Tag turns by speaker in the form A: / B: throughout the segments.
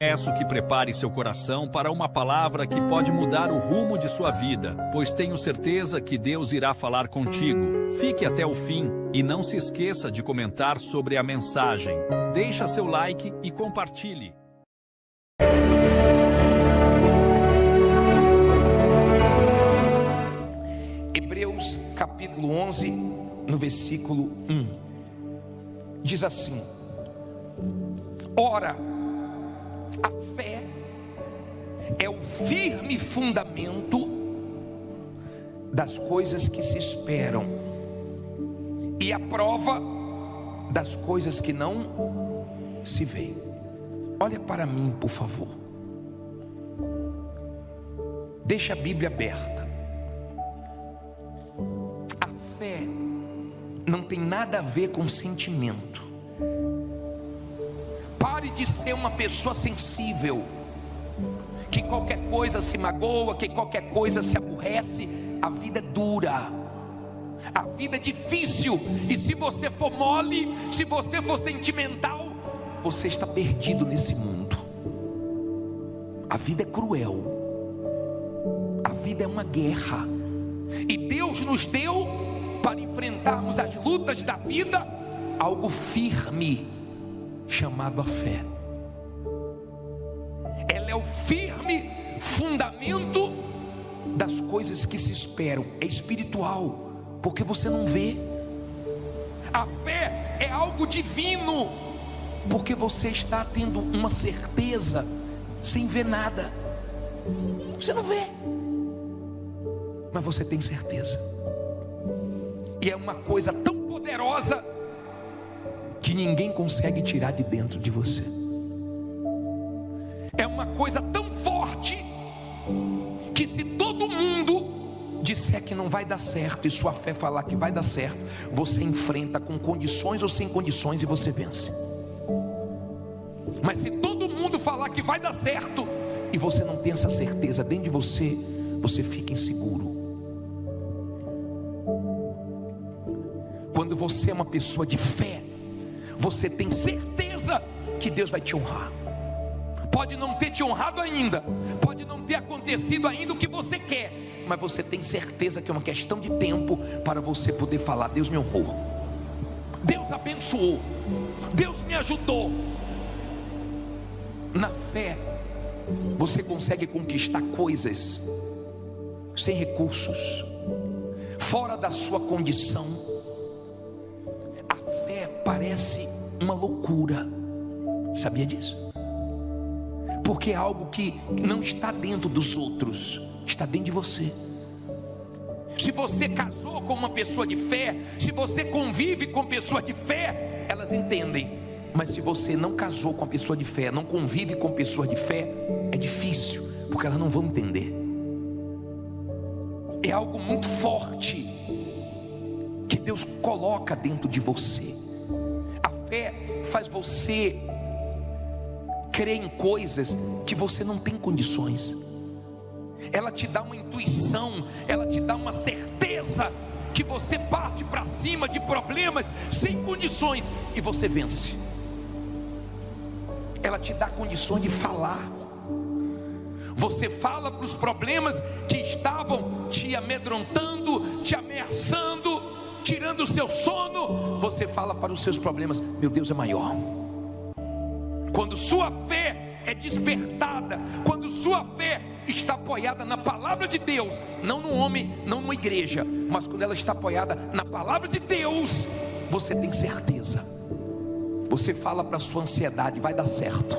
A: Peço que prepare seu coração para uma palavra que pode mudar o rumo de sua vida, pois tenho certeza que Deus irá falar contigo. Fique até o fim e não se esqueça de comentar sobre a mensagem. Deixa seu like e compartilhe.
B: Hebreus capítulo 11, no versículo 1, diz assim: Ora, a fé é o firme fundamento das coisas que se esperam e a prova das coisas que não se veem. Olha para mim, por favor. Deixa a Bíblia aberta. A fé não tem nada a ver com sentimento. Pare de ser uma pessoa sensível, que qualquer coisa se magoa, que qualquer coisa se aborrece. A vida é dura, a vida é difícil, e se você for mole, se você for sentimental, você está perdido nesse mundo. A vida é cruel, a vida é uma guerra, e Deus nos deu para enfrentarmos as lutas da vida algo firme, chamado a fé. Ela é o firme fundamento das coisas que se esperam. É espiritual, porque você não vê. A fé é algo divino, porque você está tendo uma certeza sem ver nada. Você não vê, mas você tem certeza. E é uma coisa tão poderosa que ninguém consegue tirar de dentro de você. É uma coisa tão forte que se todo mundo disser que não vai dar certo e sua fé falar que vai dar certo, você enfrenta com condições ou sem condições e você vence. Mas se todo mundo falar que vai dar certo e você não tem essa certeza dentro de você, você fica inseguro. Quando você é uma pessoa de fé, você tem certeza que Deus vai te honrar. Pode não ter te honrado ainda, pode não ter acontecido ainda o que você quer, mas você tem certeza que é uma questão de tempo para você poder falar: Deus me honrou, Deus abençoou, Deus me ajudou. Na fé, você consegue conquistar coisas sem recursos, fora da sua condição. A fé parece uma loucura, sabia disso? Porque é algo que não está dentro dos outros, está dentro de você. Se você casou com uma pessoa de fé, se você convive com pessoas de fé, elas entendem. Mas se você não casou com uma pessoa de fé, não convive com pessoas de fé, é difícil, porque elas não vão entender. É algo muito forte que Deus coloca dentro de você. A fé faz você crer em coisas que você não tem condições. Ela te dá uma intuição, ela te dá uma certeza que você parte para cima de problemas sem condições e você vence. Ela te dá condições de falar. Você fala para os problemas que estavam te amedrontando, te ameaçando, tirando o seu sono. Você fala para os seus problemas: meu Deus é maior. Quando sua fé é despertada, quando sua fé está apoiada na palavra de Deus, não no homem, não numa igreja, mas quando ela está apoiada na palavra de Deus, você tem certeza. Você fala para a sua ansiedade: vai dar certo.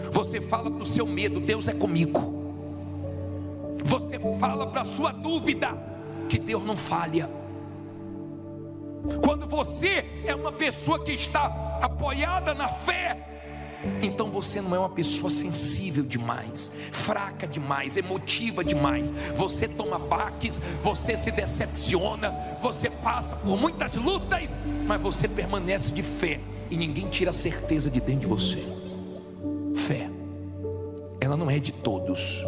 B: Você fala para o seu medo: Deus é comigo. Você fala para a sua dúvida que Deus não falha. Quando você é uma pessoa que está apoiada na fé, então você não é uma pessoa sensível demais, fraca demais, emotiva demais. Você toma baques, você se decepciona, você passa por muitas lutas, mas você permanece de fé, e ninguém tira a certeza de dentro de você. Fé, ela não é de todos,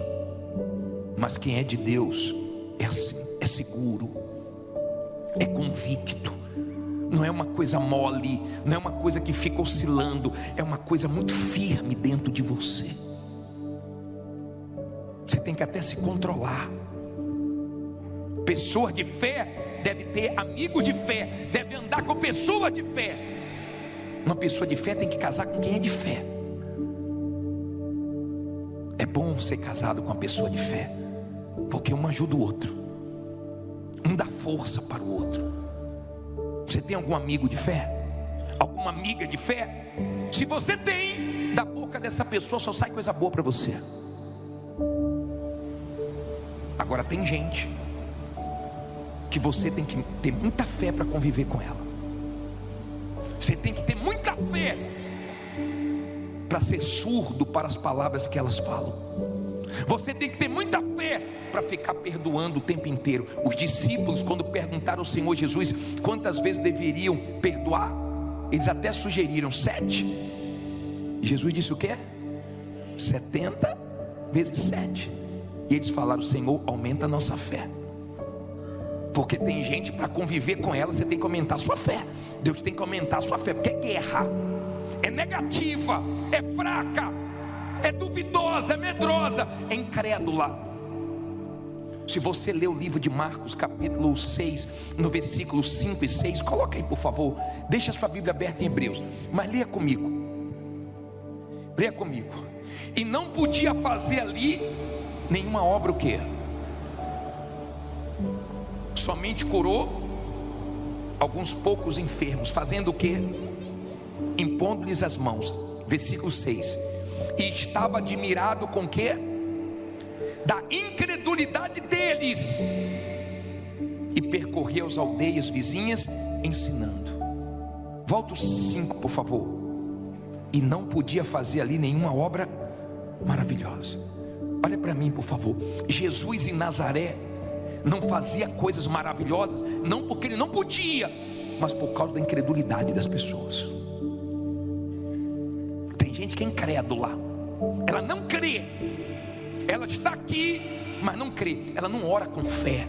B: mas quem é de Deus é assim, é seguro, é convicto. Não é uma coisa mole, não é uma coisa que fica oscilando, é uma coisa muito firme dentro de você. tem que até se controlar. Pessoa de fé deve ter amigos de fé, deve andar com pessoas de fé. Uma pessoa de fé tem que casar com quem é de fé. É bom ser casado com uma pessoa de fé, porque um ajuda o outro, um dá força para o outro. Você tem algum amigo de fé? Alguma amiga de fé? Se você tem, da boca dessa pessoa só sai coisa boa para você. Agora tem gente que você tem que ter muita fé para conviver com ela. Você tem que ter muita fé para ser surdo para as palavras que elas falam. Você tem que ter muita fé para ficar perdoando o tempo inteiro. Os discípulos, quando perguntaram ao Senhor Jesus quantas vezes deveriam perdoar, eles até sugeriram 7. E Jesus disse o quê? 70 vezes 7. E eles falaram: Senhor, aumenta a nossa fé. Porque tem gente, para conviver com ela, você tem que aumentar a sua fé. Deus tem que aumentar a sua fé, porque é guerra, é negativa, é fraca, é duvidosa, é medrosa, é incrédula. Se você ler o livro de Marcos, capítulo 6, no versículo 5 e 6, coloca aí por favor, deixa a sua Bíblia aberta em Hebreus, mas leia comigo. Leia comigo. E não podia fazer ali nenhuma obra o quê? Somente curou alguns poucos enfermos, fazendo o quê? Impondo-lhes as mãos. Versículo 6. E estava admirado com o quê? Da incredulidade deles. E percorreu as aldeias vizinhas ensinando. Volta o 5 por favor. E não podia fazer ali nenhuma obra maravilhosa. Olha para mim por favor. Jesus em Nazaré não fazia coisas maravilhosas, não porque ele não podia, mas por causa da incredulidade das pessoas. Tem gente que é incrédula, ela não crê, ela está aqui, mas não crê, ela não ora com fé.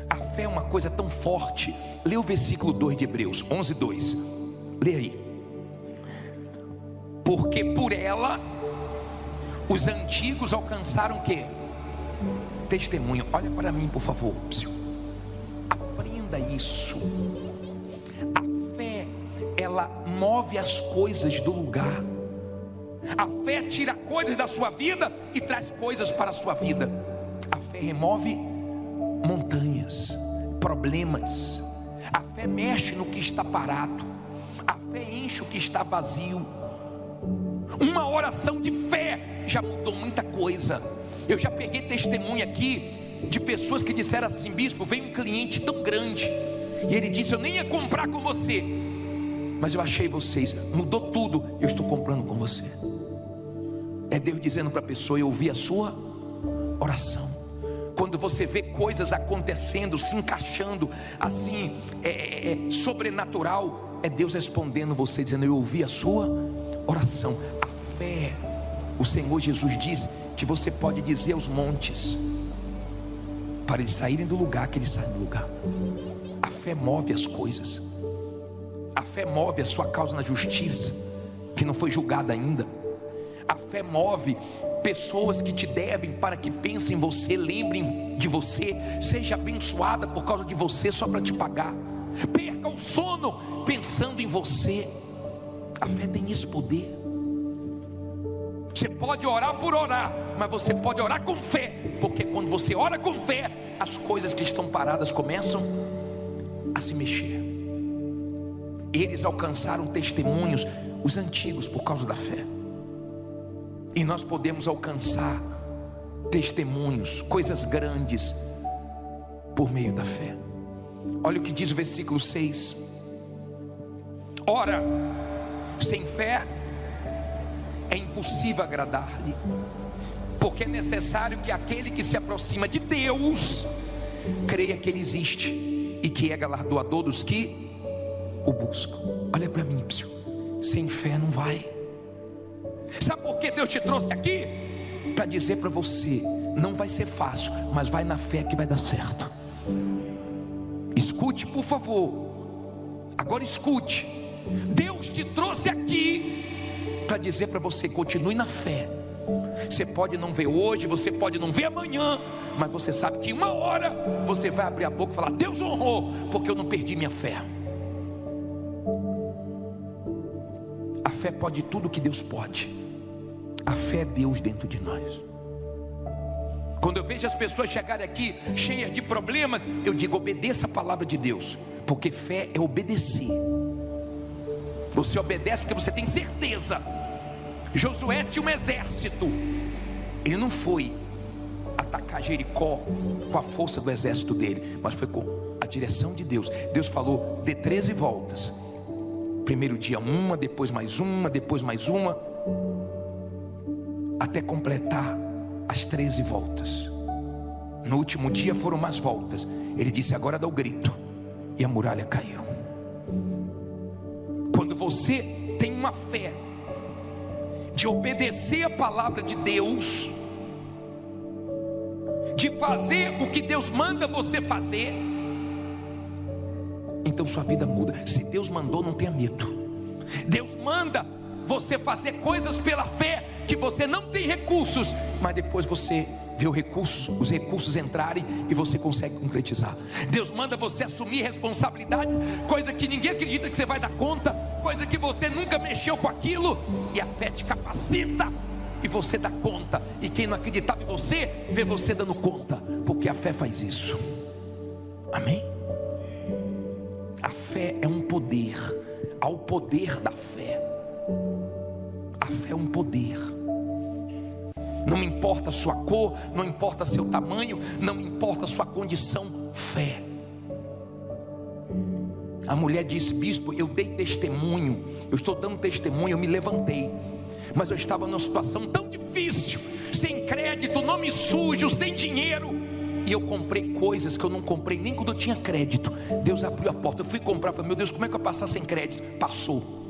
B: A fé é uma coisa tão forte. Lê o versículo 2 de Hebreus 11:2. Lê aí. Porque por ela os antigos alcançaram o quê? Testemunho. Olha para mim por favor, aprenda isso. A fé, ela move as coisas do lugar. A fé tira coisas da sua vida e traz coisas para a sua vida. A fé remove montanhas, problemas. A fé mexe no que está parado. A fé enche o que está vazio. Uma oração de fé já mudou muita coisa. Eu já peguei testemunho aqui de pessoas que disseram assim: bispo, veio um cliente tão grande e ele disse: eu nem ia comprar com você, mas eu achei vocês, mudou tudo, eu estou comprando com você. É Deus dizendo para a pessoa: eu ouvi a sua oração. Quando você vê coisas acontecendo, se encaixando assim, sobrenatural, é Deus respondendo você, dizendo: eu ouvi a sua oração. A fé, o Senhor Jesus diz que você pode dizer aos montes para eles saírem do lugar, que eles saem do lugar. A fé move as coisas. A fé move a sua causa na justiça, que não foi julgada ainda. A fé move pessoas que te devem, para que pensem em você, lembrem de você, seja abençoada por causa de você, só para te pagar. Perca o sono pensando em você. A fé tem esse poder. Você pode orar por orar, mas você pode orar com fé, porque quando você ora com fé, as coisas que estão paradas começam a se mexer. Eles alcançaram testemunhos, os antigos, por causa da fé. E nós podemos alcançar testemunhos, coisas grandes, por meio da fé. Olha o que diz o versículo 6. Ora, sem fé é impossível agradar-lhe, porque é necessário que aquele que se aproxima de Deus creia que Ele existe e que é galardoador dos que o buscam. Olha para mim, sem fé não vai. Sabe por que Deus te trouxe aqui? Para dizer para você: não vai ser fácil, mas vai na fé que vai dar certo. Escute por favor, agora escute. Deus te trouxe aqui para dizer para você: continue na fé, Você pode não ver hoje, você pode não ver amanhã, mas você sabe que uma hora você vai abrir a boca e falar: Deus honrou, porque eu não perdi minha fé. A fé pode tudo que Deus pode. A fé é Deus dentro de nós. Quando eu vejo as pessoas chegarem aqui cheias de problemas, eu digo: obedeça a palavra de Deus, porque fé é obedecer. Você obedece porque você tem certeza. Josué tinha um exército, ele não foi atacar Jericó com a força do exército dele, mas foi com a direção de Deus. Deus falou: dê 13 voltas. Primeiro dia uma, depois mais uma, depois mais uma, até completar as 13 voltas. No último dia foram mais voltas. Ele disse: agora dá o grito, e a muralha caiu. Quando você tem uma fé de obedecer a palavra de Deus, de fazer o que Deus manda você fazer, então sua vida muda. Se Deus mandou, não tenha medo. Deus manda você fazer coisas pela fé que você não tem recursos, mas depois você vê os recursos entrarem e você consegue concretizar. Deus manda você assumir responsabilidades, coisa que ninguém acredita que você vai dar conta, coisa que você nunca mexeu com aquilo, e a fé te capacita e você dá conta. E quem não acreditava em você, vê você dando conta, porque a fé faz isso. Amém? A fé é um poder. Ao poder da fé. A fé é um poder. Não importa a sua cor, não importa seu tamanho, não importa a sua condição, fé. A mulher disse: bispo, eu dei testemunho, eu estou dando testemunho, eu me levantei, mas eu estava numa situação tão difícil, sem crédito, nome sujo, sem dinheiro, e eu comprei coisas que eu não comprei nem quando eu tinha crédito. Deus abriu a porta, eu fui comprar, falei: meu Deus, como é que eu vou passar sem crédito? Passou.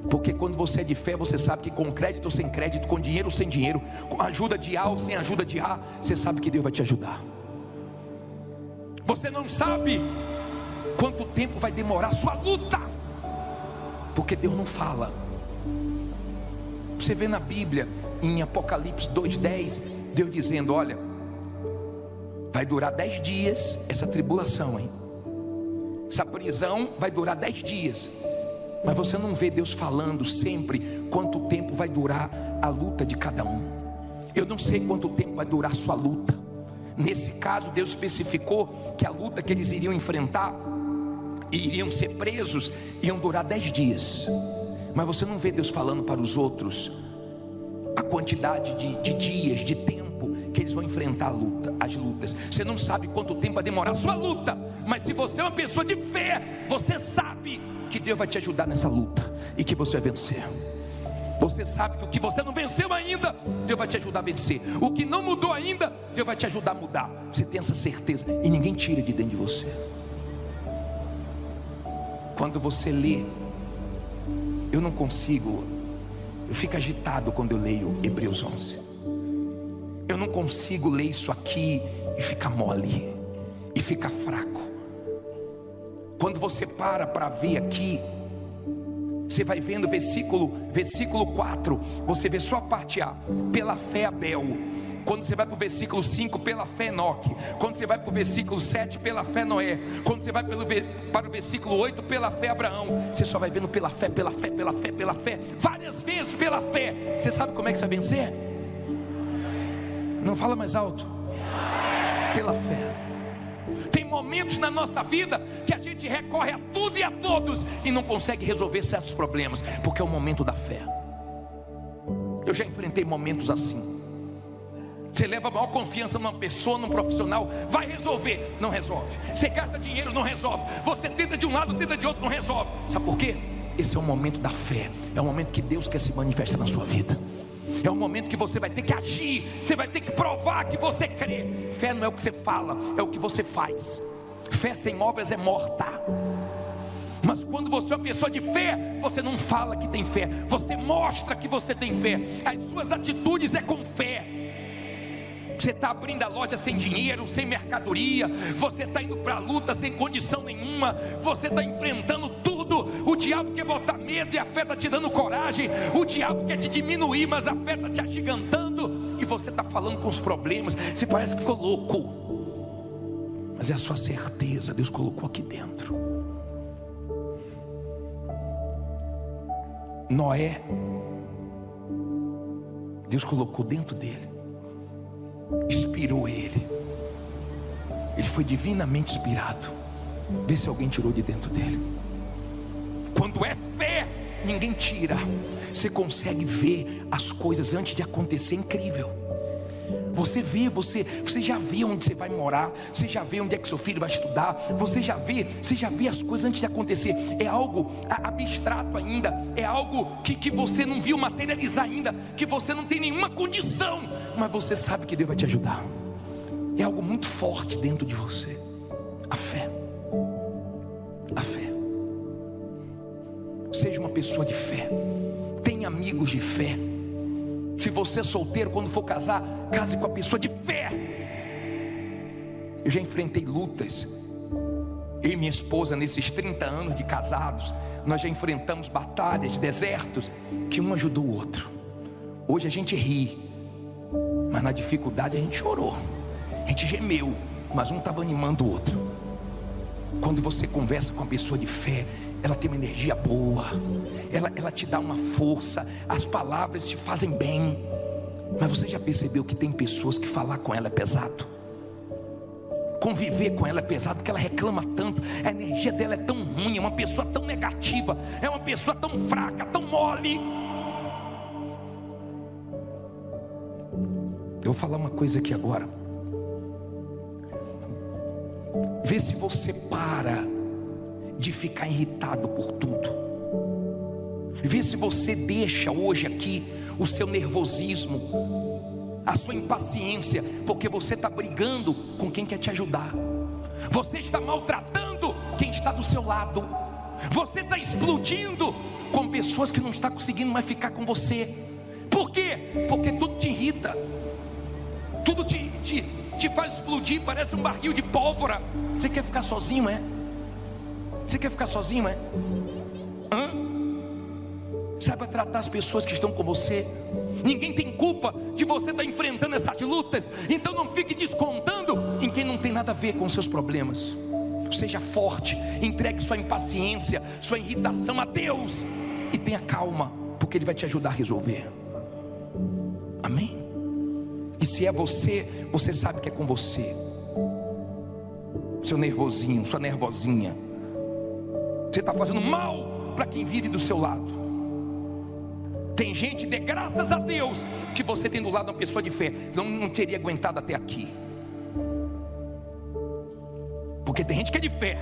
B: Porque quando você é de fé, você sabe que com crédito ou sem crédito, com dinheiro ou sem dinheiro, com ajuda de A ou sem ajuda de A, você sabe que Deus vai te ajudar. Você não sabe quanto tempo vai demorar a sua luta, porque Deus não fala. Você vê na Bíblia, em Apocalipse 2:10, Deus dizendo: olha, vai durar 10 dias essa tribulação, hein? Essa prisão vai durar 10 dias. Mas você não vê Deus falando sempre quanto tempo vai durar a luta de cada um. Eu não sei quanto tempo vai durar a sua luta. Nesse caso, Deus especificou que a luta que eles iriam enfrentar, e iriam ser presos, iam durar 10 dias. Mas você não vê Deus falando para os outros a quantidade de dias, de tempo que eles vão enfrentar as lutas. Você não sabe quanto tempo vai demorar a sua luta, mas se você é uma pessoa de fé, você sabe que Deus vai te ajudar nessa luta e que você vai vencer. Você sabe que o que você não venceu ainda, Deus vai te ajudar a vencer. O que não mudou ainda, Deus vai te ajudar a mudar. Você tem essa certeza e ninguém tira de dentro de você. Quando você lê, eu não consigo, eu fico agitado quando eu leio Hebreus 11. Eu não consigo ler isso aqui e ficar mole, e ficar fraco. Quando você para ver aqui, você vai vendo versículo 4, você vê só a parte A: pela fé Abel. Quando você vai para o versículo 5, pela fé Enoque. Quando você vai para o versículo 7, pela fé Noé. Quando você vai para o versículo 8, pela fé Abraão. Você só vai vendo pela fé, pela fé, pela fé, pela fé, várias vezes pela fé. Você sabe como é que você vai vencer? Não fala mais alto. Pela fé. Tem momentos na nossa vida que a gente recorre a tudo e a todos e não consegue resolver certos problemas, porque é o momento da fé. Eu já enfrentei momentos assim. Você leva a maior confiança numa pessoa, num profissional, vai resolver, não resolve. Você gasta dinheiro, não resolve. Você tenta de um lado, tenta de outro, não resolve. Sabe por quê? Esse é o momento da fé. É o momento que Deus quer se manifestar na sua vida. É um momento que você vai ter que agir, você vai ter que provar que você crê. Fé não é o que você fala, é o que você faz. Fé sem obras é morta. Mas quando você é uma pessoa de fé, você não fala que tem fé, você mostra que você tem fé. As suas atitudes é com fé. Você está abrindo a loja sem dinheiro, sem mercadoria, você está indo para a luta sem condição nenhuma, você está enfrentando tudo tudo. O diabo quer botar medo e a fé está te dando coragem. O diabo quer te diminuir, mas a fé está te agigantando. E você está falando com os problemas, você parece que ficou louco, mas é a sua certeza, Deus colocou aqui dentro. Noé, Deus colocou dentro dele, inspirou ele. Ele foi divinamente inspirado. Vê se alguém tirou de dentro dele. Quando é fé, ninguém tira. Você consegue ver as coisas antes de acontecer. Incrível. Você vê, você já vê onde você vai morar, você já vê onde é que seu filho vai estudar, você já vê as coisas antes de acontecer. É algo abstrato ainda, é algo que você não viu materializar ainda, que você não tem nenhuma condição, mas você sabe que Deus vai te ajudar. É algo muito forte dentro de você. A fé. A fé. Seja uma pessoa de fé. Tenha amigos de fé. Se você é solteiro, quando for casar, case com a pessoa de fé. Eu já enfrentei lutas. Eu e minha esposa, nesses 30 anos de casados, nós já enfrentamos batalhas, desertos, que um ajudou o outro. Hoje a gente ri, mas na dificuldade a gente chorou, a gente gemeu, mas um estava animando o outro. Quando você conversa com uma pessoa de fé, ela tem uma energia boa, ela te dá uma força, as palavras te fazem bem. Mas você já percebeu que tem pessoas que falar com ela é pesado? Conviver com ela é pesado, porque ela reclama tanto, a energia dela é tão ruim, é uma pessoa tão negativa, é uma pessoa tão fraca, tão mole. Eu vou falar uma coisa aqui agora. Vê se você para de ficar irritado por tudo. Vê se você deixa hoje aqui o seu nervosismo, a sua impaciência, porque você está brigando com quem quer te ajudar. Você está maltratando quem está do seu lado. Você está explodindo com pessoas que não estão conseguindo mais ficar com você. Por quê? Porque tudo te irrita, tudo te faz explodir, parece um barril de pólvora. Você quer ficar sozinho, é? Você quer ficar sozinho, é? Saiba tratar as pessoas que estão com você. Ninguém tem culpa de você estar enfrentando essas lutas. Então não fique descontando em quem não tem nada a ver com seus problemas. Seja forte, entregue sua impaciência, sua irritação a Deus e tenha calma, porque Ele vai te ajudar a resolver. Amém? E se é você, você sabe que é com você. Seu nervosinho, sua nervosinha, você está fazendo mal para quem vive do seu lado. Tem gente, dê graças a Deus que você tem do lado uma pessoa de fé, não teria aguentado até aqui. Porque tem gente que é de fé,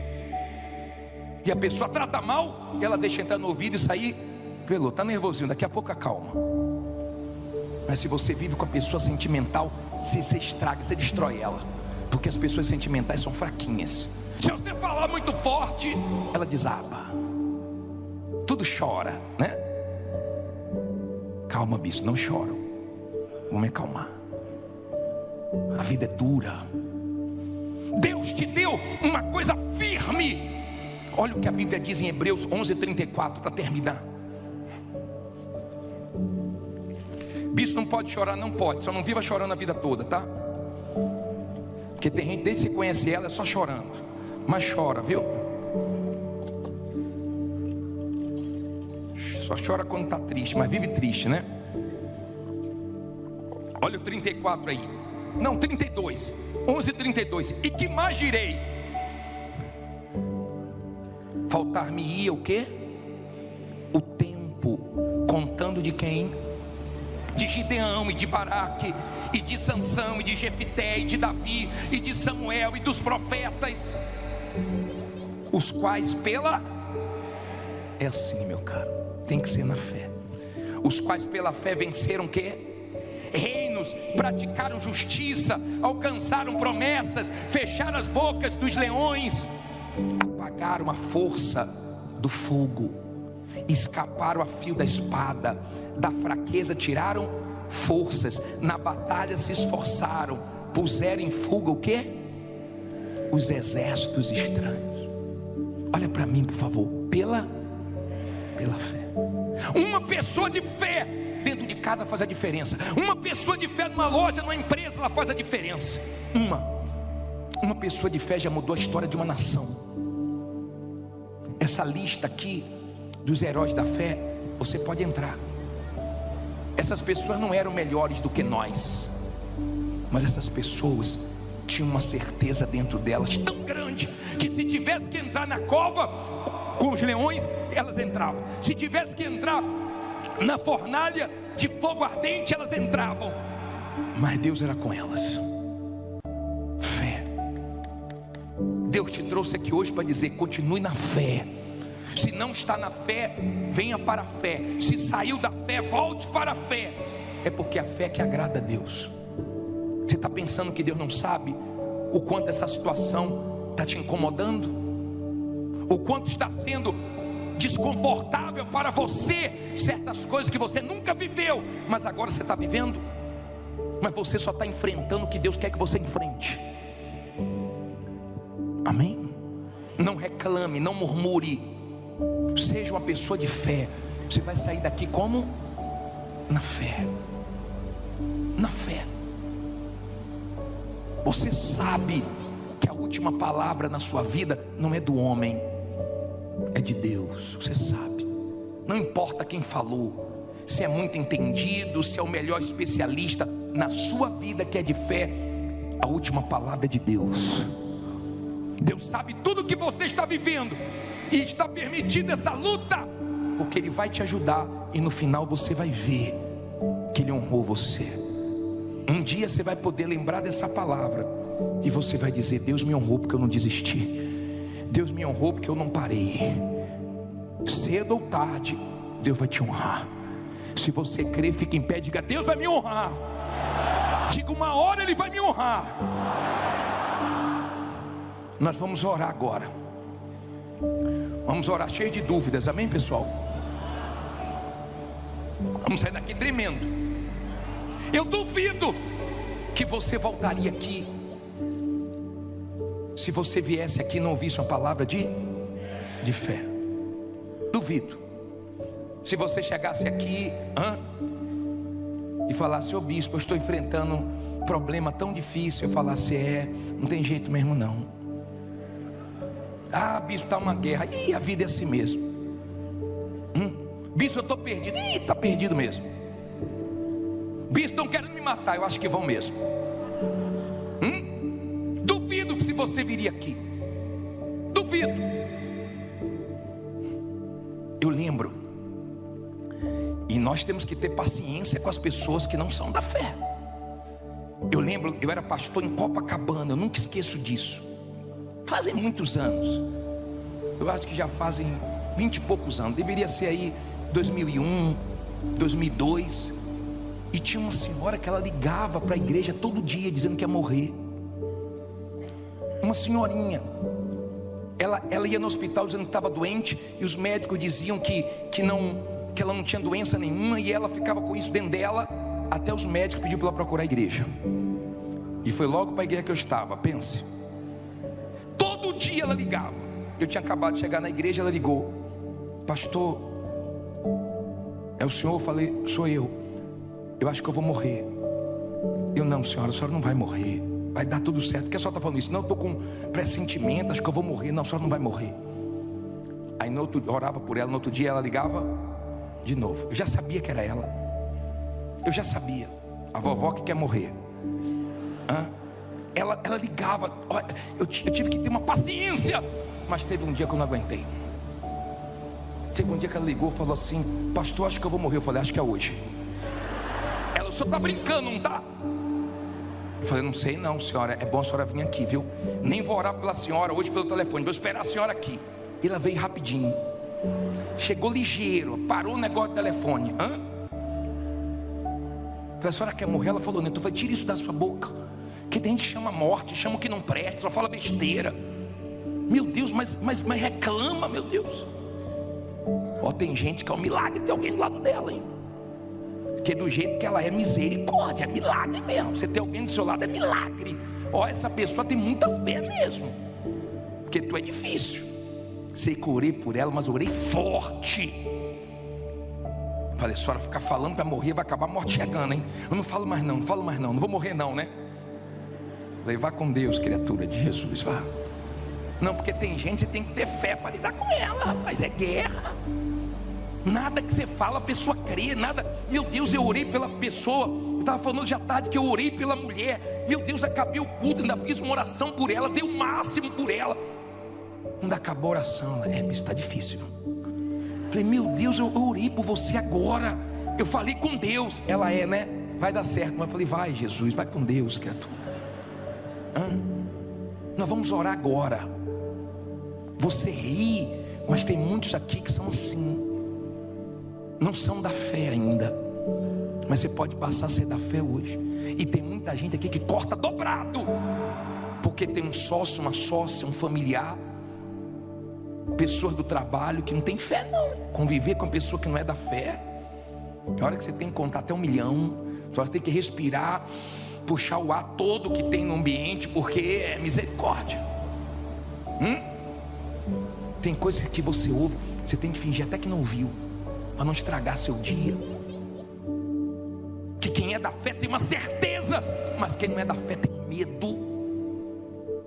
B: e a pessoa trata mal, e ela deixa entrar no ouvido e sair, pelo, está nervosinho, daqui a pouco acalma. Mas se você vive com a pessoa sentimental, você estraga, você destrói ela. Porque as pessoas sentimentais são fraquinhas. Se você falar muito forte, ela desaba, tudo chora, né? Calma, bicho, não chora. Vamos acalmar. A vida é dura. Deus te deu uma coisa firme. Olha o que a Bíblia diz em Hebreus 11:34, para terminar. Bicho não pode chorar, não pode. Só não viva chorando a vida toda, tá? Porque tem gente, desde que você conhece ela, é só chorando. Mas chora, viu? Só chora quando está triste, mas vive triste, né? Olha o 34 aí. Não, 32. 11:32. E que mais direi? Faltar-me-ia o quê? O tempo, contando de quem? De Gideão e de Baraque, e de Sansão, e de Jefité, e de Davi, e de Samuel, e dos profetas, os quais é assim, meu caro, tem que ser na fé. Os quais pela fé venceram o quê? Reinos, praticaram justiça, alcançaram promessas, fecharam as bocas dos leões, apagaram a força do fogo, escaparam a fio da espada, da fraqueza tiraram forças, na batalha se esforçaram, puseram em fuga o quê? Os exércitos estranhos. Olha para mim, por favor, pela Pela fé. Uma pessoa de fé dentro de casa faz a diferença. Uma pessoa de fé numa loja, numa empresa, ela faz a diferença. Uma pessoa de fé já mudou a história de uma nação. Essa lista aqui dos heróis da fé, você pode entrar. Essas pessoas não eram melhores do que nós, mas essas pessoas tinham uma certeza dentro delas tão grande, que se tivesse que entrar na cova com os leões, elas entravam. Se tivesse que entrar na fornalha de fogo ardente, elas entravam. Mas Deus era com elas. Fé. Deus te trouxe aqui hoje para dizer: continue na fé. Se não está na fé, venha para a fé. Se saiu da fé, volte para a fé. É porque a fé que agrada a Deus. Você está pensando que Deus não sabe o quanto essa situação está te incomodando? O quanto está sendo desconfortável para você certas coisas que você nunca viveu, mas agora você está vivendo? Mas você só está enfrentando o que Deus quer que você enfrente. Amém? Não reclame, não murmure. Seja uma pessoa de fé. Você vai sair daqui como? Na fé. Na fé. Você sabe que a última palavra na sua vida não é do homem, é de Deus. Você sabe. Não importa quem falou, se é muito entendido, se é o melhor especialista na sua vida que é de fé, a última palavra é de Deus. Deus sabe tudo que você está vivendo e está permitindo essa luta, porque Ele vai te ajudar e no final você vai ver que Ele honrou você. Um dia você vai poder lembrar dessa palavra e você vai dizer: Deus me honrou porque eu não desisti. Deus me honrou porque eu não parei. Cedo ou tarde, Deus vai te honrar. Se você crer, fica em pé e diga: Deus vai me honrar. Diga: uma hora Ele vai me honrar. Nós vamos orar agora. Vamos orar cheio de dúvidas, amém, pessoal? Vamos sair daqui tremendo. Eu duvido que você voltaria aqui se você viesse aqui e não ouvisse uma palavra de fé. Duvido. Se você chegasse aqui e falasse: ô bispo, eu estou enfrentando um problema tão difícil. Eu falasse: não tem jeito mesmo não. Ah, bispo, está uma guerra. Ih, a vida é assim mesmo. Bispo, eu estou perdido. Ih, está perdido mesmo. Bispo, estão querendo me matar. Eu acho que vão mesmo. Duvido que se você viria aqui. Duvido. Eu lembro. E nós temos que ter paciência com as pessoas que não são da fé. Eu lembro, eu era pastor em Copacabana. Eu nunca esqueço disso. Fazem muitos anos. Eu acho que já fazem 20 e poucos anos. Deveria ser aí 2001, 2002. E tinha uma senhora que ela ligava para a igreja todo dia dizendo que ia morrer. Uma senhorinha. Ela ia no hospital dizendo que estava doente, e os médicos diziam que ela não tinha doença nenhuma, e ela ficava com isso dentro dela, até os médicos pediram para ela procurar a igreja. E foi logo para a igreja que eu estava, pense. Todo dia ela ligava. Eu tinha acabado de chegar na igreja, ela ligou: pastor, é o senhor? Eu falei: sou eu. Eu acho que eu vou morrer. Eu: não, senhora, a senhora não vai morrer. Vai dar tudo certo. Por que a senhora está falando isso? Não, eu estou com pressentimento, acho que eu vou morrer. Não, a senhora não vai morrer. Aí no outro, orava por ela. No outro dia ela ligava de novo. Eu já sabia que era ela. Eu já sabia. A vovó que quer morrer. Ela ligava. Eu tive que ter uma paciência. Mas teve um dia que eu não aguentei. Teve um dia que ela ligou e falou assim: pastor, acho que eu vou morrer. Eu falei: acho que é hoje. Ela: o senhor está brincando, não está? Eu falei: não sei não, senhora. É bom a senhora vir aqui, viu? Nem vou orar pela senhora hoje pelo telefone. Vou esperar a senhora aqui. E ela veio rapidinho. Chegou ligeiro. Parou o negócio do telefone. Eu falei: a senhora quer morrer? Ela falou: não. Então tira isso da sua boca. Que tem gente que chama morte, chama o que não presta, só fala besteira. Meu Deus, mas reclama, meu Deus. Tem gente que é um milagre ter alguém do lado dela, hein? Porque do jeito que ela é, misericórdia, é milagre mesmo. Você ter alguém do seu lado é milagre. Essa pessoa tem muita fé mesmo. Porque tu é difícil. Sei que orei por ela, mas orei forte. Falei, a senhora ficar falando para morrer, vai acabar a morte chegando, hein? Eu não falo mais não, não vou morrer não, né? Falei, vá com Deus, criatura de Jesus, vá. Não, porque tem gente, você tem que ter fé para lidar com ela, rapaz, é guerra. Nada que você fala, a pessoa crê, nada. Meu Deus, eu orei pela pessoa. Eu estava falando hoje à tarde que eu orei pela mulher. Meu Deus, acabei o culto, ainda fiz uma oração por ela, dei o máximo por ela. Quando acabou a oração, ela, isso está difícil. Falei, meu Deus, eu orei por você agora. Eu falei com Deus. Ela né? Vai dar certo. Mas eu falei, vai Jesus, vai com Deus, criatura. Nós vamos orar agora. Você ri, mas tem muitos aqui que são assim. Não são da fé ainda, mas você pode passar a ser da fé hoje. E tem muita gente aqui que corta dobrado, porque tem um sócio, uma sócia, um familiar, pessoas do trabalho que não tem fé não. Conviver com uma pessoa que não é da fé, tem hora que você tem que contar até 1 milhão, você tem que respirar, puxar o ar todo que tem no ambiente, porque é misericórdia. Tem coisas que você ouve, você tem que fingir até que não ouviu, para não estragar seu dia. Que quem é da fé tem uma certeza, mas quem não é da fé tem medo.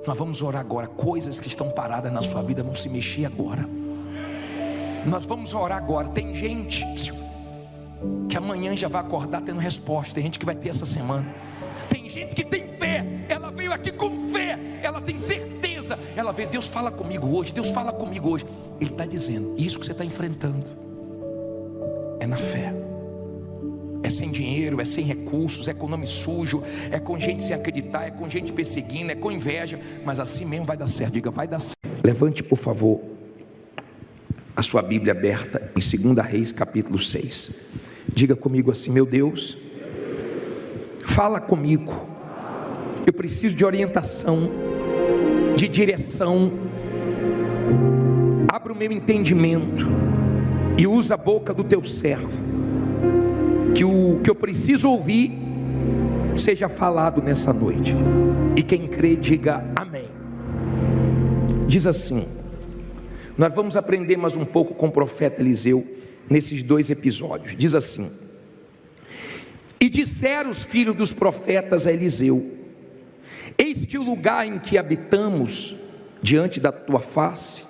B: Nós vamos orar agora. Coisas que estão paradas na sua vida vão se mexer agora. Nós vamos orar agora. Tem gente que amanhã já vai acordar tendo resposta. Tem gente que vai ter essa semana. Tem gente que tem fé, ela veio aqui com fé, ela tem certeza, ela vê, Deus fala comigo hoje, Deus fala comigo hoje. Ele está dizendo, isso que você está enfrentando é na fé. É sem dinheiro, é sem recursos, é com nome sujo, é com gente sem acreditar, é com gente perseguindo, é com inveja, mas assim mesmo vai dar certo. Diga, vai dar certo. Levante por favor a sua Bíblia aberta em 2 Reis capítulo 6. Diga comigo assim, meu Deus, fala comigo. Eu preciso de orientação, de direção. Abra o meu entendimento e usa a boca do teu servo, que o que eu preciso ouvir seja falado nessa noite. E quem crê diga amém. Diz assim, nós vamos aprender mais um pouco com o profeta Eliseu nesses 2 episódios. Diz assim: e disseram os filhos dos profetas a Eliseu: eis que o lugar em que habitamos diante da tua face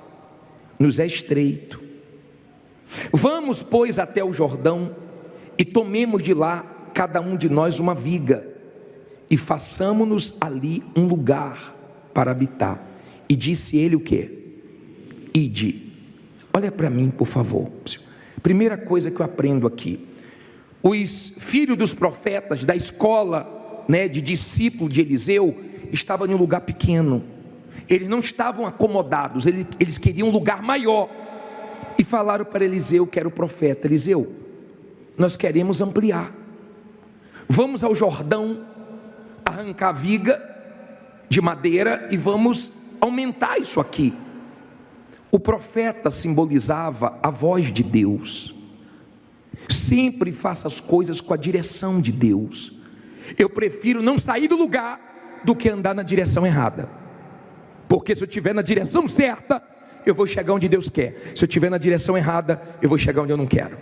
B: nos é estreito. Vamos, pois, até o Jordão e tomemos de lá cada um de nós uma viga e façamo-nos ali um lugar para habitar. E disse ele o quê? Ide. Olha para mim, por favor. Primeira coisa que eu aprendo aqui: os filhos dos profetas da escola, de discípulo de Eliseu, estavam em um lugar pequeno. Eles não estavam acomodados, eles queriam um lugar maior. E falaram para Eliseu, que era o profeta: Eliseu, nós queremos ampliar. Vamos ao Jordão, arrancar a viga de madeira e vamos aumentar isso aqui. O profeta simbolizava a voz de Deus. Sempre faça as coisas com a direção de Deus. Eu prefiro não sair do lugar do que andar na direção errada, porque se eu estiver na direção certa, eu vou chegar onde Deus quer. Se eu estiver na direção errada, eu vou chegar onde eu não quero.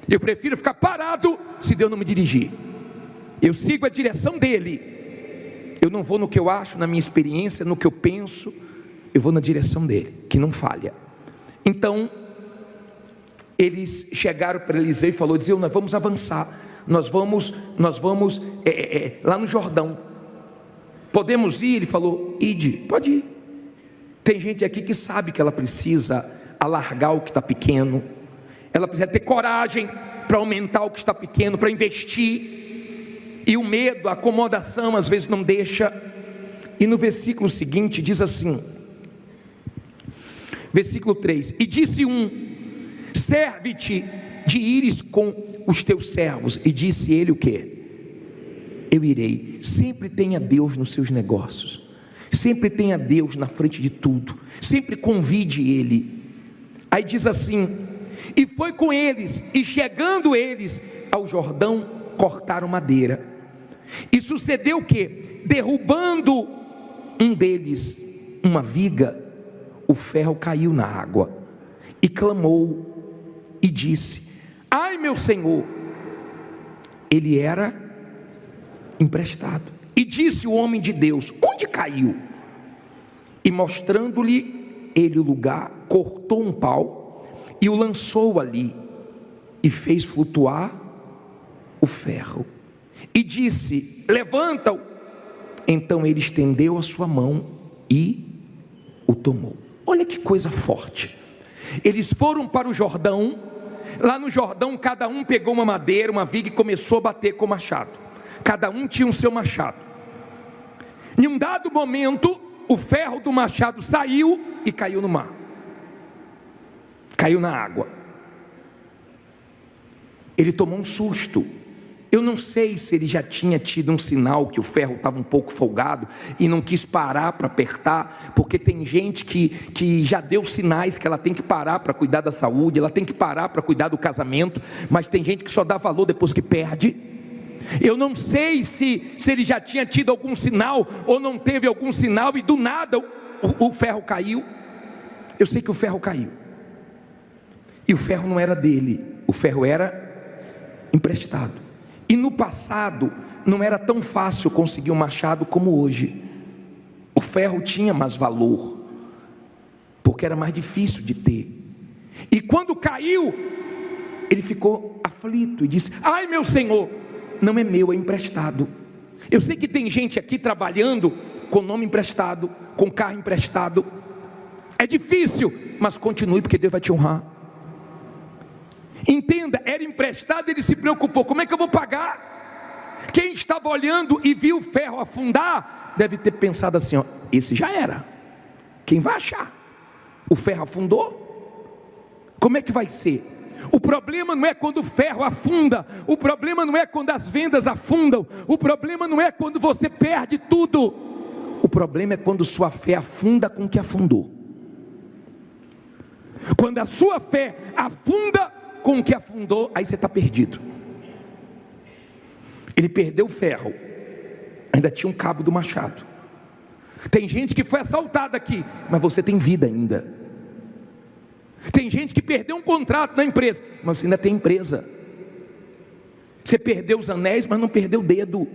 B: Eu prefiro ficar parado se Deus não me dirigir. Eu sigo a direção dele. Eu não vou no que eu acho, na minha experiência, no que eu penso. Eu vou na direção dele, que não falha. Então eles chegaram para Eliseu e falou: Eliseu, nós vamos avançar, nós vamos lá no Jordão, podemos ir? Ele falou: ide, pode ir. Tem gente aqui que sabe que ela precisa alargar o que está pequeno, ela precisa ter coragem para aumentar o que está pequeno, para investir, e o medo, a acomodação às vezes não deixa. E no versículo seguinte diz assim, versículo 3: e disse um: serve-te de ires com os teus servos. E disse ele o quê? Eu irei. Sempre tenha Deus nos seus negócios, sempre tenha Deus na frente de tudo, sempre convide Ele. Aí diz assim: e foi com eles, e chegando eles ao Jordão, cortaram madeira. E sucedeu o quê? Derrubando um deles uma viga, o ferro caiu na água, e clamou e disse:
C: ai meu Senhor. Ele era emprestado. E disse o homem de Deus: onde caiu? E mostrando-lhe ele o lugar, cortou um pau e o lançou ali, e fez flutuar o ferro. E disse: levanta-o. Então ele estendeu a sua mão e o tomou. Olha que coisa forte. Eles foram para o Jordão. Lá no Jordão, cada um pegou uma madeira, uma viga, e começou a bater com o machado. Cada um tinha o seu machado. Em um dado momento, o ferro do machado saiu e caiu no mar. Caiu na água. Ele tomou um susto. Eu não sei se ele já tinha tido um sinal que o ferro estava um pouco folgado e não quis parar para apertar, porque tem gente que já deu sinais que ela tem que parar para cuidar da saúde, ela tem que parar para cuidar do casamento, mas tem gente que só dá valor depois que perde. Eu não sei se ele já tinha tido algum sinal ou não teve algum sinal e do nada o ferro caiu. Eu sei que o ferro caiu. E o ferro não era dele, o ferro era emprestado. E no passado não era tão fácil conseguir um machado como hoje. O ferro tinha mais valor, porque era mais difícil de ter. E quando caiu, ele ficou aflito e disse: ai meu Senhor, não é meu, é emprestado. Eu sei que tem gente aqui trabalhando com nome emprestado, com carro emprestado. É difícil, mas continue, porque Deus vai te honrar. Entenda, era emprestado, ele se preocupou: como é que eu vou pagar? Quem estava olhando e viu o ferro afundar, deve ter pensado assim: ó, esse já era, quem vai achar? O ferro afundou, como é que vai ser? O problema não é quando o ferro afunda, o problema não é quando as vendas afundam, o problema não é quando você perde tudo, o problema é quando sua fé afunda com o que afundou. Quando a sua fé afunda com o que afundou, aí você está perdido. Ele perdeu o ferro, ainda tinha um cabo do machado. Tem gente que foi assaltada aqui, mas você tem vida ainda. Tem gente que perdeu um contrato na empresa, mas você ainda tem empresa. Você perdeu os anéis, mas não perdeu o dedo.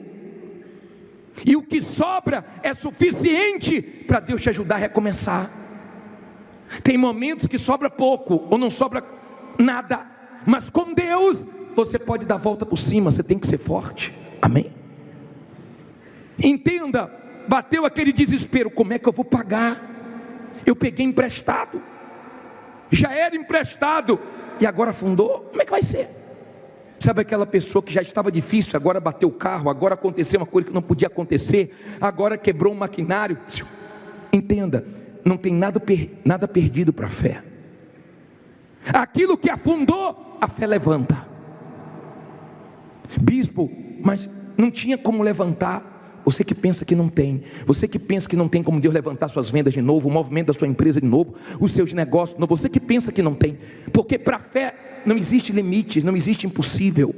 C: E o que sobra é suficiente para Deus te ajudar a recomeçar. Tem momentos que sobra pouco, ou não sobra nada, mas com Deus você pode dar a volta por cima. Você tem que ser forte, amém? Entenda, bateu aquele desespero: como é que eu vou pagar? Eu peguei emprestado, já era emprestado e agora afundou, como é que vai ser? Sabe aquela pessoa que já estava difícil, agora bateu o carro, agora aconteceu uma coisa que não podia acontecer, agora quebrou um maquinário. Entenda, não tem nada perdido para a fé. Aquilo que afundou, a fé levanta. Bispo, mas não tinha como levantar. Você que pensa que não tem, você que pensa que não tem como Deus levantar suas vendas de novo, o movimento da sua empresa de novo, os seus negócios de novo, você que pensa que não tem, porque para a fé não existe limites, não existe impossível.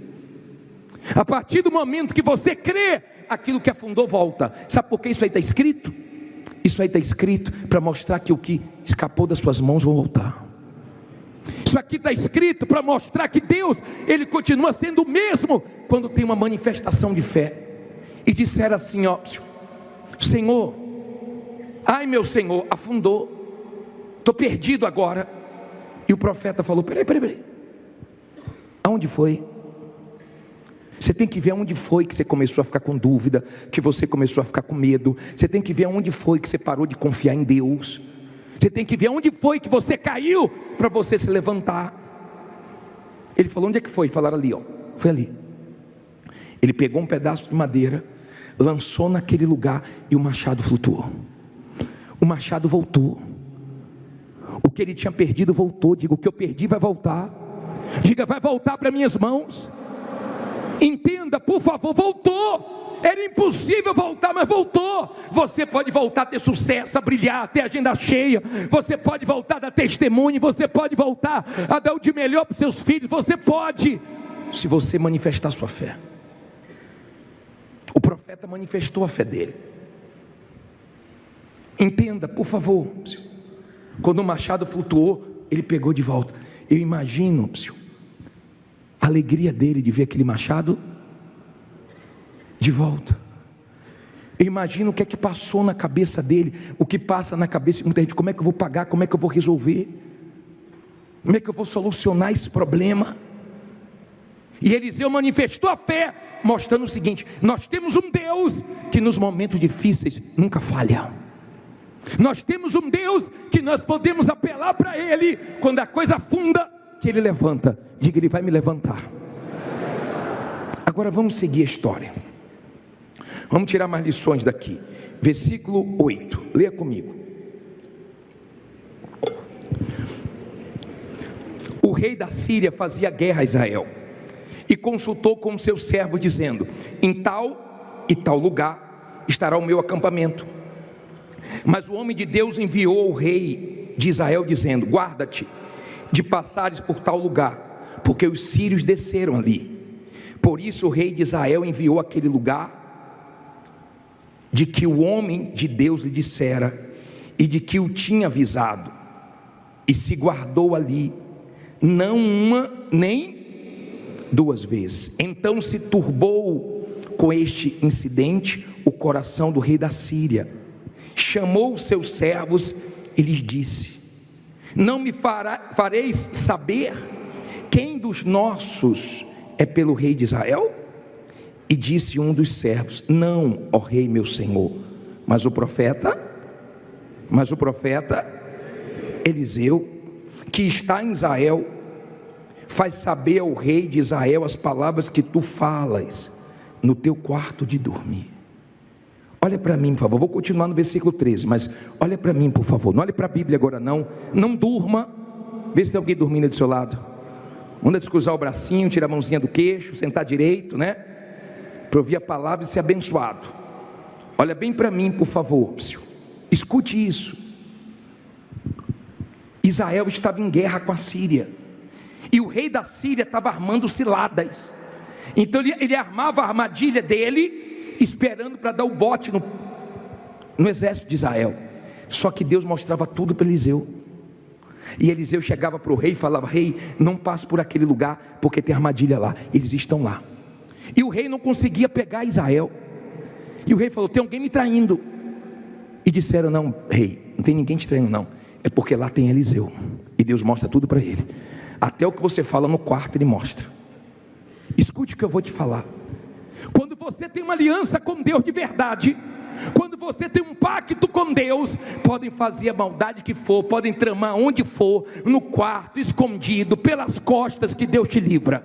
C: A partir do momento que você crê, aquilo que afundou volta. Sabe por que isso aí está escrito? Isso aí está escrito para mostrar que o que escapou das suas mãos vai voltar. Isso aqui está escrito para mostrar que Deus, Ele continua sendo o mesmo quando tem uma manifestação de fé. E disseram assim: ó, Senhor, ai meu Senhor, afundou, estou perdido agora. E o profeta falou: peraí, aonde foi? Você tem que ver aonde foi que você começou a ficar com dúvida, que você começou a ficar com medo. Você tem que ver aonde foi que você parou de confiar em Deus. Você tem que ver onde foi que você caiu para você se levantar. Ele falou: onde é que foi? Falaram: ali, ó. Foi ali. Ele pegou um pedaço de madeira, lançou naquele lugar e o machado flutuou. O machado voltou. O que ele tinha perdido voltou. Diga: o que eu perdi vai voltar. Diga: vai voltar para minhas mãos. Entenda, por favor, voltou. Era impossível voltar, mas voltou. Você pode voltar a ter sucesso, a brilhar, a ter agenda cheia. Você pode voltar a dar testemunho. Você pode voltar a dar o de melhor para os seus filhos. Você pode, se você manifestar sua fé. O profeta manifestou a fé dele. Entenda, por favor. Quando o machado flutuou, ele pegou de volta. Eu imagino a alegria dele de ver aquele machado de volta. Eu imagino o que é que passou na cabeça dele, o que passa na cabeça de muita gente. Como é que eu vou pagar? Como é que eu vou resolver? Como é que eu vou solucionar esse problema? E Eliseu manifestou a fé, mostrando o seguinte: nós temos um Deus que nos momentos difíceis nunca falha. Nós temos um Deus que nós podemos apelar para Ele, quando a coisa afunda, que Ele levanta. Diga, Ele vai me levantar. Agora vamos seguir a história. Vamos tirar mais lições daqui. Versículo 8, leia comigo. O rei da Síria fazia guerra a Israel e consultou com seu servo, dizendo: em tal e tal lugar estará o meu acampamento. Mas o homem de Deus enviou ao rei de Israel, dizendo: guarda-te de passares por tal lugar, porque os sírios desceram ali. Por isso o rei de Israel enviou àquele lugar de que o homem de Deus lhe dissera e de que o tinha avisado, e se guardou ali, não uma nem duas vezes. Então se turbou com este incidente o coração do rei da Síria. Chamou os seus servos e lhes disse: não me fareis saber quem dos nossos é pelo rei de Israel? E disse um dos servos: não, ó rei meu senhor, mas o profeta Eliseu, que está em Israel, faz saber ao rei de Israel as palavras que tu falas no teu quarto de dormir. Olha para mim, por favor. Vou continuar no versículo 13, mas olha para mim, por favor. Não olhe para a Bíblia agora não. Não durma. Vê se tem alguém dormindo do seu lado. Manda descruzar o bracinho, tirar a mãozinha do queixo, sentar direito, né? Para ouvir a palavra e ser abençoado. Olha bem para mim, por favor. Escute isso. Israel estava em guerra com a Síria, e o rei da Síria estava armando ciladas. Então ele armava a armadilha dele, esperando para dar o bote no exército de Israel. Só que Deus mostrava tudo para Eliseu. E Eliseu chegava para o rei e falava: rei, não passe por aquele lugar, porque tem armadilha lá, eles estão lá. E o rei não conseguia pegar Israel. E o rei falou: tem alguém me traindo. E disseram: não, rei, não tem ninguém te traindo não, é porque lá tem Eliseu. E Deus mostra tudo para ele. Até o que você fala no quarto ele mostra. Escute o que eu vou te falar. Quando você tem uma aliança com Deus de verdade, quando você tem um pacto com Deus, podem fazer a maldade que for, podem tramar onde for, no quarto, escondido, pelas costas, que Deus te livra.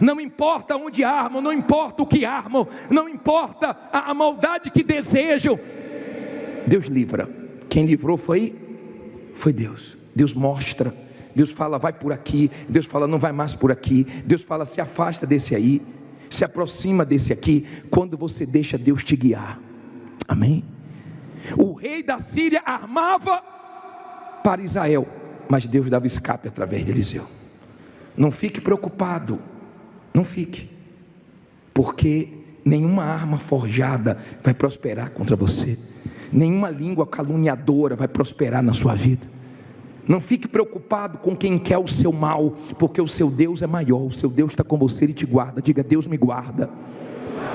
C: Não importa onde armam, não importa o que armam, não importa a maldade que desejam, Deus livra. Quem livrou foi Deus. Deus mostra, Deus fala: vai por aqui. Deus fala: não vai mais por aqui. Deus fala: se afasta desse aí, se aproxima desse aqui. Quando você deixa Deus te guiar. Amém? O rei da Síria armava para Israel, mas Deus dava escape através de Eliseu. Não fique preocupado, não fique, porque nenhuma arma forjada vai prosperar contra você, nenhuma língua caluniadora vai prosperar na sua vida. Não fique preocupado com quem quer o seu mal, porque o seu Deus é maior. O seu Deus está com você, Ele te guarda. Diga: Deus me guarda.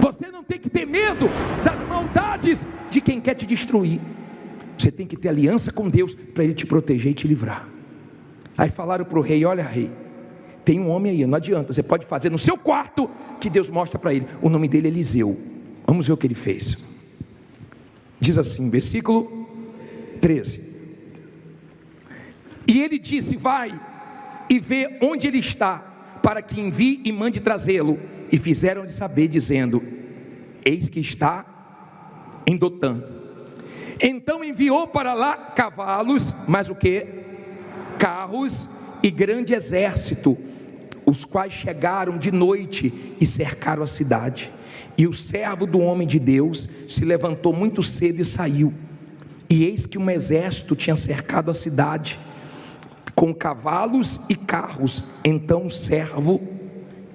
C: Você não tem que ter medo das maldades de quem quer te destruir. Você tem que ter aliança com Deus para Ele te proteger e te livrar. Aí falaram para o rei: olha, rei, tem um homem aí, não adianta, você pode fazer no seu quarto, que Deus mostra para ele. O nome dele é Eliseu. Vamos ver o que ele fez. Diz assim, versículo 13: e ele disse: vai e vê onde ele está, para que envie e mande trazê-lo. E fizeram-lhe saber, dizendo: eis que está em Dotã. Então enviou para lá cavalos, mas o que? Carros e grande exército, os quais chegaram de noite e cercaram a cidade. E o servo do homem de Deus se levantou muito cedo e saiu. E eis que um exército tinha cercado a cidade, com cavalos e carros. Então o servo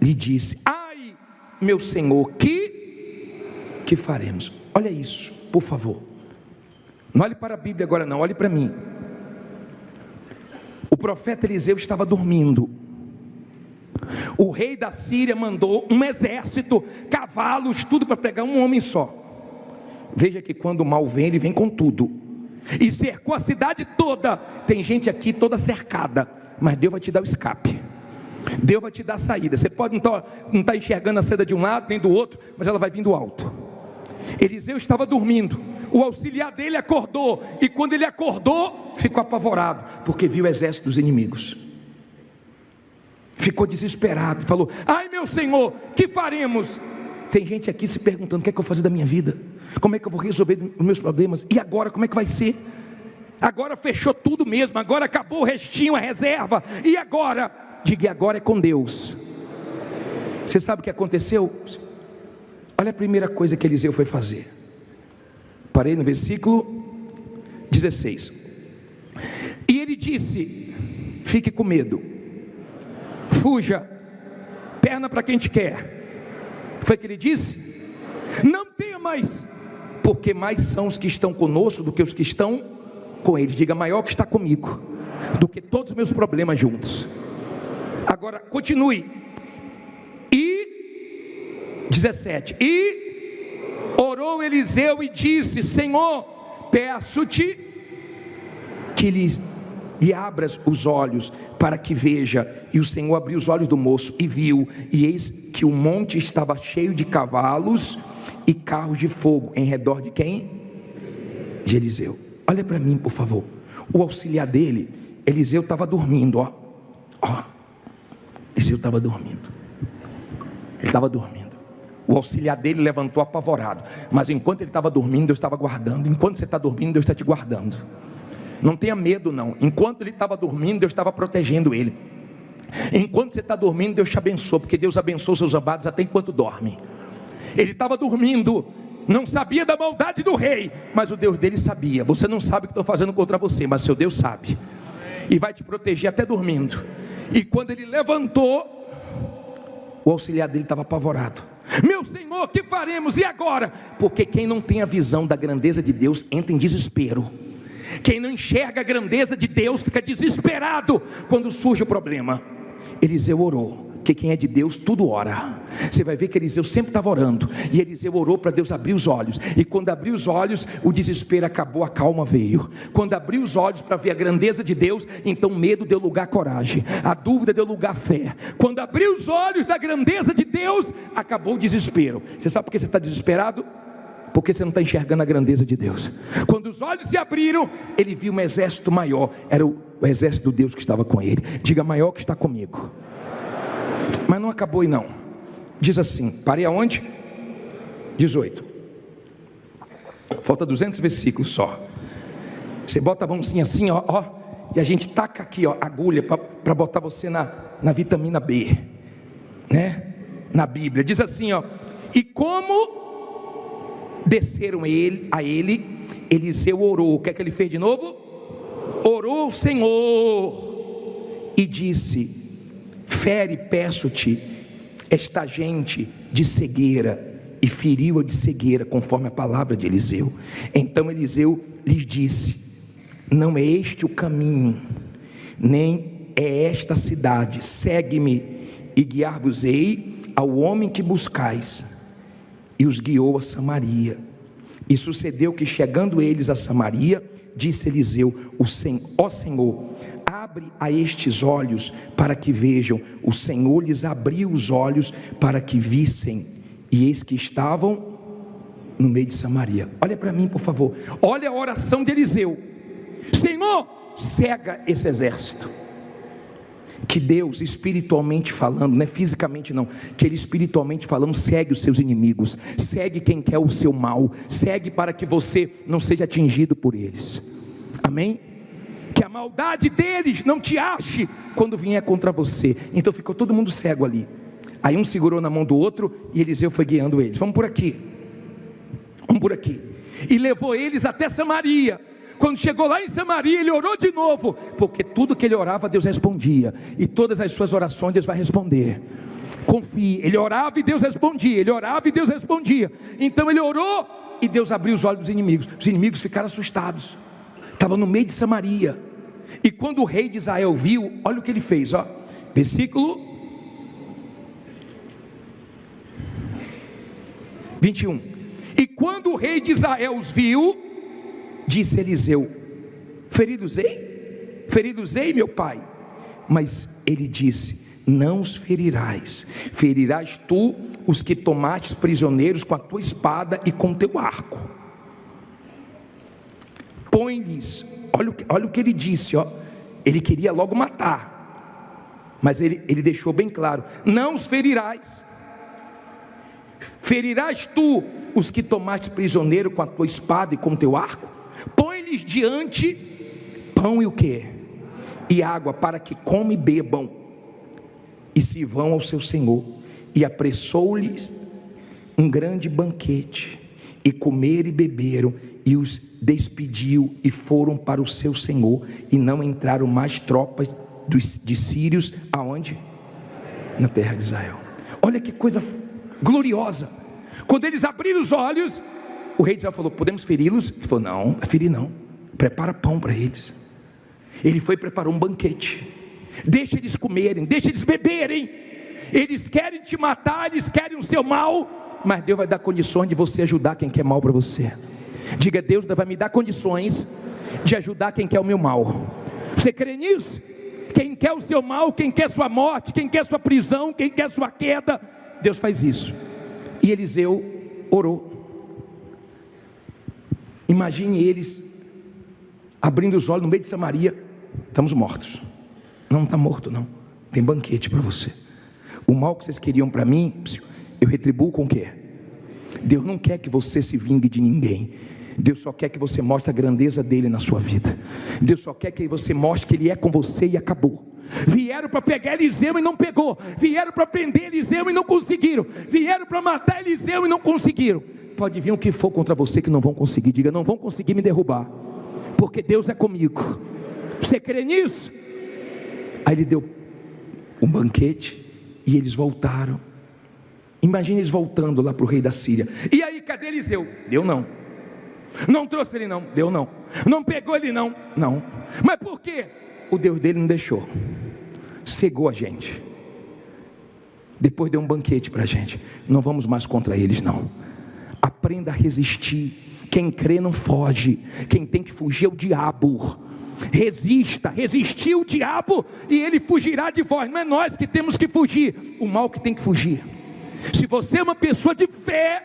C: lhe disse: ai, meu senhor, que faremos? Olha isso, por favor. Não olhe para a Bíblia agora não, olhe para mim. O profeta Eliseu estava dormindo. O rei da Síria mandou um exército, cavalos, tudo para pegar um homem só. Veja que quando o mal vem, ele vem com tudo. E cercou a cidade toda. Tem gente aqui toda cercada, mas Deus vai te dar o escape. Deus vai te dar a saída. Você pode não estar enxergando a seda de um lado nem do outro, mas ela vai vir do alto. Eliseu estava dormindo, o auxiliar dele acordou, e quando ele acordou, ficou apavorado, porque viu o exército dos inimigos. Ficou desesperado, falou: ai meu Senhor, que faremos? Tem gente aqui se perguntando: o que é que eu vou fazer da minha vida? Como é que eu vou resolver os meus problemas? E agora, como é que vai ser? Agora fechou tudo mesmo, agora acabou o restinho, a reserva, e agora? Diga: e agora é com Deus. Você sabe o que aconteceu? Olha a primeira coisa que Eliseu foi fazer. Parei no versículo 16. E ele disse: fique com medo, fuja, perna para quem te quer. Foi o que ele disse? Não tenha mais, porque mais são os que estão conosco do que os que estão com ele. Diga: maior que está comigo do que todos os meus problemas juntos. Agora continue. E 17. E orou Eliseu e disse: Senhor, peço-te que lhe abras os olhos para que veja. E o Senhor abriu os olhos do moço e viu, e eis que o monte estava cheio de cavalos e carros de fogo em redor de quem? De Eliseu. Olha para mim, por favor. O auxiliar dele, Eliseu, estava dormindo, ó. Eliseu estava dormindo. Ele estava dormindo. O auxiliar dele levantou apavorado. Mas enquanto ele estava dormindo, Deus estava guardando. Enquanto você está dormindo, Deus está te guardando. Não tenha medo não. Enquanto ele estava dormindo, Deus estava protegendo ele. Enquanto você está dormindo, Deus te abençoa, porque Deus abençoa os seus amados até enquanto dorme. Ele estava dormindo, não sabia da maldade do rei, mas o Deus dele sabia. Você não sabe o que estou fazendo contra você, mas seu Deus sabe, e vai te proteger até dormindo. E quando ele levantou, o auxiliar dele estava apavorado. Meu Senhor, que faremos? E agora? Porque quem não tem a visão da grandeza de Deus entra em desespero. Quem não enxerga a grandeza de Deus fica desesperado quando surge o problema. Eliseu orou, porque quem é de Deus tudo ora. Você vai ver que Eliseu sempre estava orando, e Eliseu orou para Deus abrir os olhos. E quando abriu os olhos, o desespero acabou, a calma veio. Quando abriu os olhos para ver a grandeza de Deus, então medo deu lugar a coragem, a dúvida deu lugar a fé. Quando abriu os olhos da grandeza de Deus, acabou o desespero. Você sabe por que você está desesperado? Porque você não está enxergando a grandeza de Deus. Quando os olhos se abriram, ele viu um exército maior. Era o exército do Deus que estava com ele. Diga: maior que está comigo. Mas não acabou aí não. Diz assim, parei aonde? 18. Falta 200 versículos só. Você bota a mãozinha assim, ó, e a gente taca aqui, ó, agulha para botar você na vitamina B, né? Na Bíblia. Diz assim, ó: e como desceram a ele, Eliseu orou. O que é que ele fez de novo? Orou ao Senhor e disse: fere, peço-te, esta gente de cegueira. E feriu-a de cegueira, conforme a palavra de Eliseu. Então Eliseu lhes disse: não é este o caminho, nem é esta cidade. Segue-me e guiar-vos-ei ao homem que buscais. E os guiou a Samaria. E sucedeu que, chegando eles a Samaria, disse Eliseu: ó Senhor, abre a estes olhos para que vejam. O Senhor lhes abriu os olhos para que vissem, e eis que estavam no meio de Samaria. Olha para mim, por favor. Olha a oração de Eliseu: Senhor, cega esse exército. Que Deus, espiritualmente falando, não é fisicamente não, que Ele espiritualmente falando segue os seus inimigos, segue quem quer o seu mal, segue para que você não seja atingido por eles. Amém? Que a maldade deles não te ache quando vier contra você. Então ficou todo mundo cego ali. Aí um segurou na mão do outro e Eliseu foi guiando eles. Vamos por aqui, vamos por aqui. E levou eles até Samaria. Quando chegou lá em Samaria, ele orou de novo, porque tudo que ele orava, Deus respondia. E todas as suas orações Deus vai responder. Confie. Ele orava e Deus respondia. Ele orava e Deus respondia. Então ele orou e Deus abriu os olhos dos inimigos. Os inimigos ficaram assustados. Estavam no meio de Samaria. E quando o rei de Israel viu, olha o que ele fez, ó. Versículo 21. E quando o rei de Israel os viu, disse Eliseu: feri-los-ei, meu pai. Mas ele disse: não os ferirás, ferirás tu os que tomastes prisioneiros com a tua espada e com o teu arco. Põe-lhes, olha o que ele disse, ó. Ele queria logo matar, mas ele deixou bem claro: não os ferirás. Ferirás tu os que tomaste prisioneiro com a tua espada e com o teu arco? Põe-lhes diante pão e o quê? E água, para que comam e bebam, e se vão ao seu senhor. E apressou-lhes um grande banquete, e comeram e beberam, e os despediu, e foram para o seu senhor, e não entraram mais tropas de sírios, aonde? Na terra de Israel. Olha que coisa gloriosa. Quando eles abriram os olhos, o rei de Israel falou: podemos feri-los? Ele falou: não, ferir não, prepara pão para eles. Ele foi e preparou um banquete. Deixa eles comerem, deixa eles beberem. Eles querem te matar, eles querem o seu mal, mas Deus vai dar condições de você ajudar quem quer mal para você. Diga: Deus vai me dar condições de ajudar quem quer o meu mal. Você crê nisso? Quem quer o seu mal, quem quer sua morte, quem quer sua prisão, quem quer sua queda, Deus faz isso. E Eliseu orou. Imagine eles abrindo os olhos no meio de Samaria: estamos mortos. Não está morto não, tem banquete para você. O mal que vocês queriam para mim, eu retribuo com o quê? Deus não quer que você se vingue de ninguém. Deus só quer que você mostre a grandeza dele na sua vida. Deus só quer que você mostre que ele é com você e acabou. Vieram para pegar Eliseu e não pegou. Vieram para prender Eliseu e não conseguiram. Vieram para matar Eliseu e não conseguiram. Pode vir o que for contra você que não vão conseguir. Diga: não vão conseguir me derrubar, porque Deus é comigo. Você crê nisso? Aí ele deu um banquete e eles voltaram. Imagine eles voltando lá para o rei da Síria. E aí, cadê Eliseu? Deu não. Não trouxe ele não? Deu não. Não pegou ele não? Não. Mas por quê? O Deus dele não deixou. Cegou a gente. Depois deu um banquete para a gente. Não vamos mais contra eles não. Aprenda a resistir. Quem crê não foge. Quem tem que fugir é o diabo. Resista, resistir o diabo e ele fugirá de vós. Não é nós que temos que fugir, o mal que tem que fugir. Se você é uma pessoa de fé,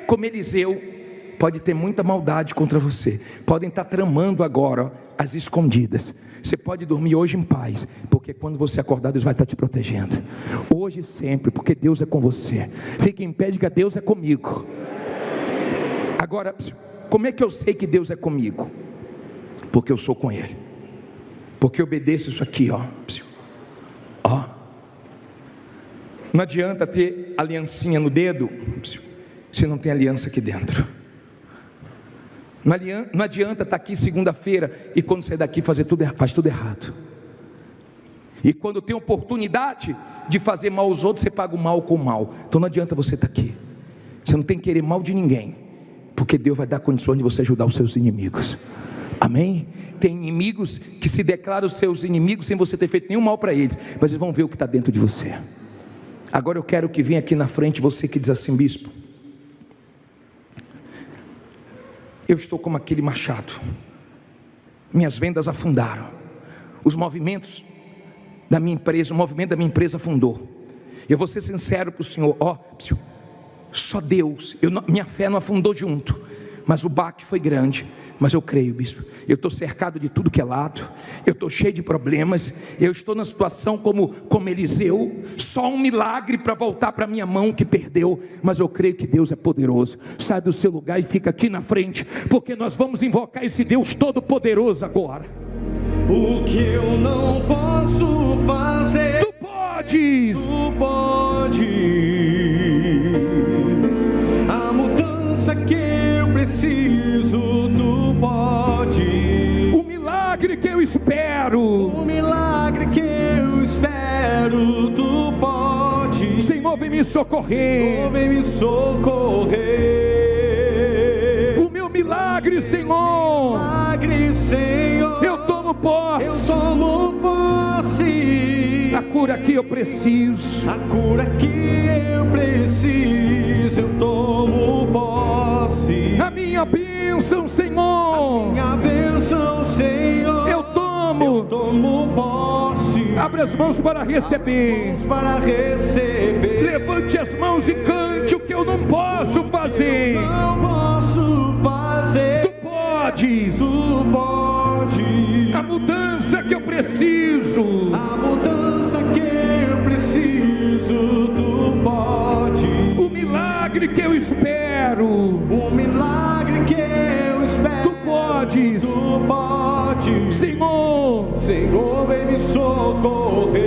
C: como Eliseu, pode ter muita maldade contra você. Podem estar tramando agora, às escondidas. Você pode dormir hoje em paz, porque quando você acordar, Deus vai estar te protegendo. Hoje e sempre, porque Deus é com você. Fique em pé e diga: Deus é comigo. Agora, como é que eu sei que Deus é comigo? Porque eu sou com Ele. Porque eu obedeço isso aqui, ó. Ó. Não adianta ter aliancinha no dedo se não tem aliança aqui dentro. Não adianta estar aqui segunda-feira e quando sair daqui faz tudo errado. E quando tem oportunidade de fazer mal aos outros, você paga o mal com o mal. Então não adianta você estar aqui. Você não tem que querer mal de ninguém, porque Deus vai dar condições de você ajudar os seus inimigos. Amém? Tem inimigos que se declaram seus inimigos sem você ter feito nenhum mal para eles, mas eles vão ver o que está dentro de você. Agora eu quero que venha aqui na frente você que diz assim: bispo, eu estou como aquele machado, minhas vendas afundaram, os movimentos da minha empresa, o movimento da minha empresa afundou. Eu vou ser sincero para o senhor, só Deus, minha fé não afundou junto, mas o baque foi grande. Mas eu creio, bispo, eu estou cercado de tudo que é lado, eu estou cheio de problemas, eu estou na situação como Eliseu, só um milagre para voltar para a minha mão que perdeu, mas eu creio que Deus é poderoso. Sai do seu lugar e fica aqui na frente, porque nós vamos invocar esse Deus todo poderoso agora.
D: O que eu não posso fazer,
C: tu podes,
D: a mudança que eu preciso, tu pode.
C: O milagre que eu espero,
D: tu pode.
C: Senhor, vem me socorrer. O meu milagre, Senhor. Eu tomo posse. A cura que eu preciso.
D: Eu tomo
C: minha bênção, Senhor.
D: Minha bênção, Senhor.
C: Eu tomo
D: posse.
C: Abre as mãos para receber. Levante as mãos e cante o que eu não posso fazer. Tu podes. A mudança que eu preciso. Tu pode. O milagre que eu espero. Tu podes. Senhor, vem me socorrer.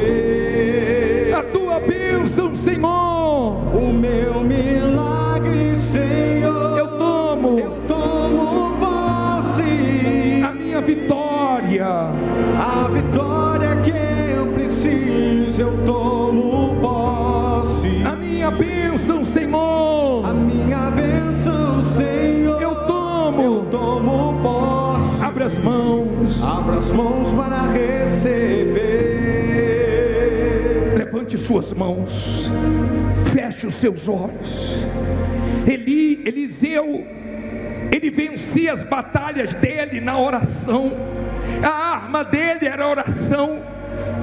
C: A tua bênção, Senhor. O meu milagre, Senhor. Eu tomo posse. A minha vitória. A vitória que eu preciso, eu tomo posse. A minha bênção, Senhor. A minha bênção, Senhor. Eu tomo posse. Abra as mãos para receber. Levante suas mãos. Feche os seus olhos. Eliseu, ele vencia as batalhas dele na oração. A arma dele era a oração.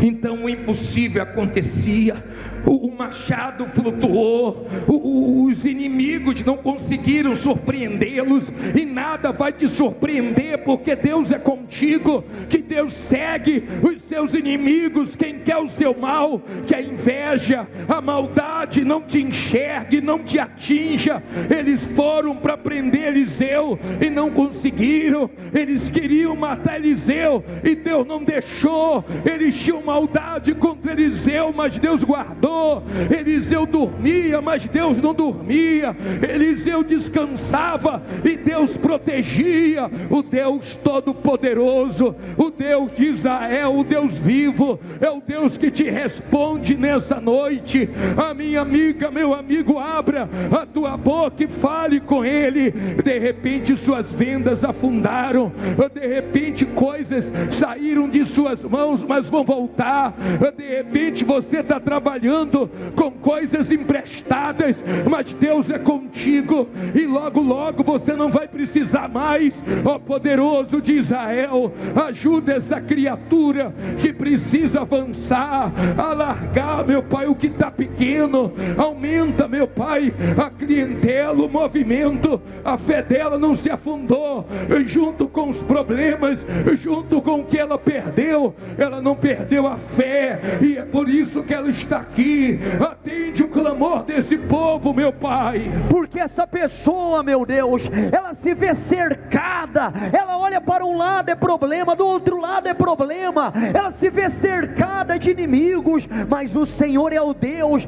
C: Então o impossível acontecia. O machado flutuou. Os inimigos não conseguiram surpreendê-los. E nada vai te surpreender, porque Deus é contigo. Que Deus segue os seus inimigos. Quem quer o seu mal, que a inveja, a maldade não te enxergue, não te atinja. Eles foram para prender Eliseu e não conseguiram. Eles queriam matar Eliseu e Deus não deixou. Eles tinham maldade contra Eliseu, mas Deus guardou. Eliseu dormia, mas Deus não dormia. Eliseu descansava e Deus protegia. O Deus Todo-Poderoso, o Deus de Israel, o Deus vivo, é o Deus que te responde nessa noite. A minha amiga, meu amigo, abra a tua boca e fale com Ele. De repente suas vendas afundaram, de repente coisas saíram de suas mãos, mas vão voltar. De repente você está trabalhando com coisas emprestadas, mas Deus é contigo, e logo logo você não vai precisar mais. Ó poderoso de Israel, ajuda essa criatura que precisa avançar, alargar, meu Pai, o que está pequeno. Aumenta, meu Pai, a clientela, o movimento. A fé dela não se afundou junto com os problemas, junto com o que ela perdeu. Ela não perdeu a fé, e é por isso que ela está aqui. Atende o clamor desse povo, meu Pai.
E: Porque essa pessoa, meu Deus, ela se vê cercada. Ela olha para um lado é problema, do outro lado é problema. Ela se vê cercada de inimigos, mas o Senhor é o Deus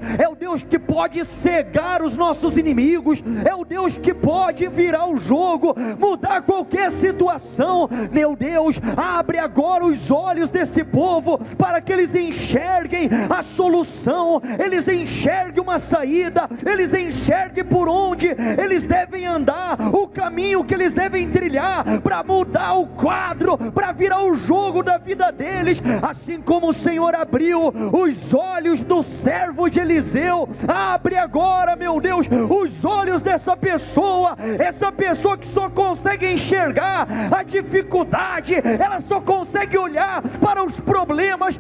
E: que pode cegar os nossos inimigos. É o Deus que pode virar o jogo, mudar qualquer situação. Meu Deus, abre agora os olhos desse povo para que eles enxerguem a solução, eles enxerguem uma saída, eles enxerguem por onde eles devem andar, o caminho que eles devem trilhar para mudar o quadro, para virar o jogo da vida deles. Assim como o Senhor abriu os olhos do servo de Eliseu, abre agora, meu Deus, os olhos dessa pessoa, essa pessoa que só consegue enxergar a dificuldade, ela só consegue olhar para os problemas.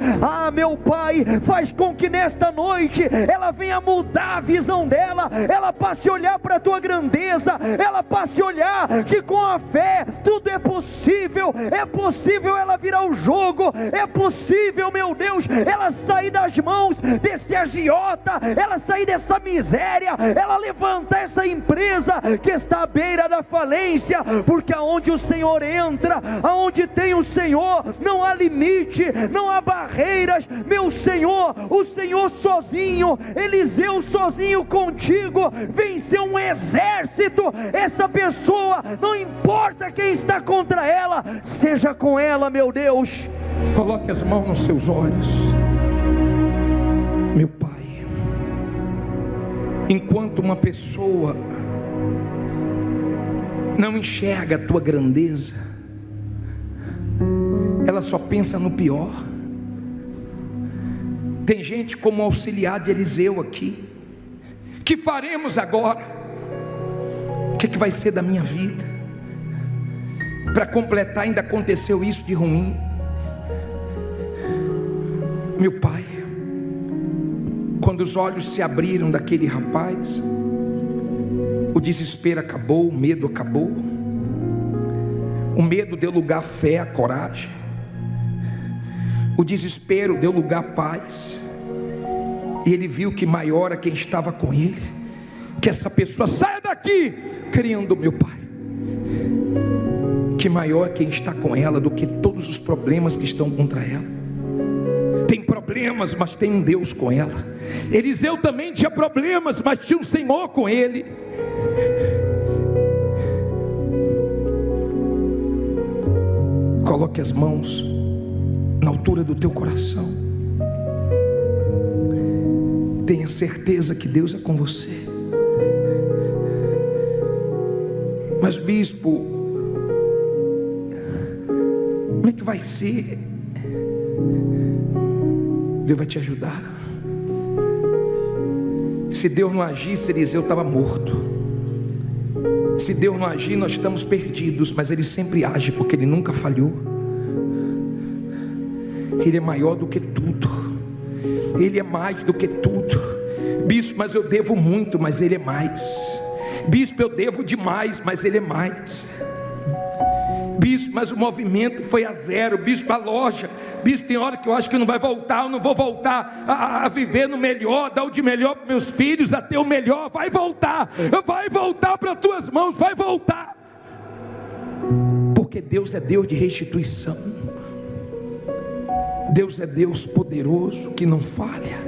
E: Meu Pai, faz com que nesta noite ela venha mudar a visão dela, ela passe a olhar para a tua grandeza, ela passe a olhar que com a fé tudo é possível ela virar o jogo, é possível, meu Deus, ela sair das mãos desse agiota, ela sair dessa miséria, ela levantar essa empresa que está à beira da falência, porque aonde o Senhor entra, aonde tem o Senhor, não há limite, não há barreiras, meu Senhor. O Senhor sozinho, Eliseu sozinho contigo, venceu um exército. Essa pessoa, não importa quem está contra ela, seja com ela, meu Deus.
C: Coloque as mãos nos seus olhos. Meu Pai, enquanto uma pessoa não enxerga a tua grandeza, ela só pensa no pior. Tem gente como auxiliar de Eliseu aqui. Que faremos agora? O que vai ser da minha vida? Para completar, ainda aconteceu isso de ruim. Meu pai, quando os olhos se abriram daquele rapaz, o desespero acabou, o medo acabou. O medo deu lugar à fé, à coragem. O desespero deu lugar à paz. E ele viu que maior é quem estava com ele, que essa pessoa saia daqui, crendo, meu pai, que maior é quem está com ela do que todos os problemas que estão contra ela. Tem problemas, mas tem um Deus com ela. Eliseu também tinha problemas, mas tinha um Senhor com ele. Coloque as mãos na altura do teu coração. Tenha certeza que Deus é com você. Mas bispo, como é que vai ser? Deus vai te ajudar. Se Deus não agisse, Eliseu estava morto. Se Deus não agir, nós estamos perdidos. Mas Ele sempre age, porque Ele nunca falhou. Ele é maior do que tudo. Ele é mais do que tudo. Bispo, mas eu devo muito, mas Ele é mais. Bispo, eu devo demais, mas Ele é mais. Bispo, mas o movimento foi a zero. Bispo, a loja. Bispo, tem hora que eu acho que não vai voltar. Eu não vou voltar a viver no melhor, dar o de melhor para meus filhos, a ter o melhor. Vai voltar para as tuas mãos, vai voltar. Porque Deus é Deus de restituição. Deus é Deus poderoso, que não falha.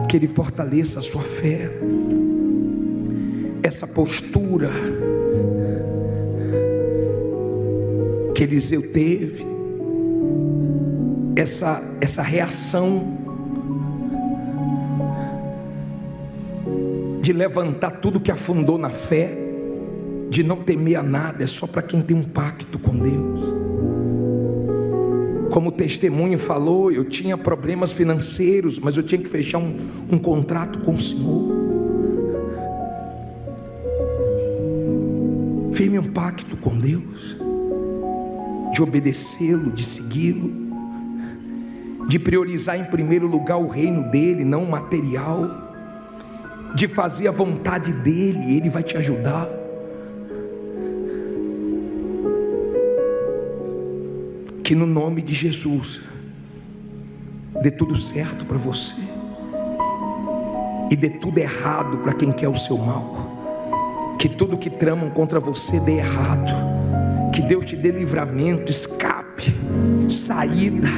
C: Que Ele fortaleça a sua fé. Essa postura que Eliseu teve, essa reação de levantar tudo que afundou na fé, de não temer a nada, é só para quem tem um pacto com Deus. Como o testemunho falou, eu tinha problemas financeiros, mas eu tinha que fechar um contrato com o Senhor. Firme um pacto com Deus, de obedecê-lo, de segui-lo, de priorizar em primeiro lugar o reino dele, não o material, de fazer a vontade dele, e Ele vai te ajudar. Que no nome de Jesus dê tudo certo para você e dê tudo errado para quem quer o seu mal. Que tudo que tramam contra você dê errado. Que Deus te dê livramento, escape, saída.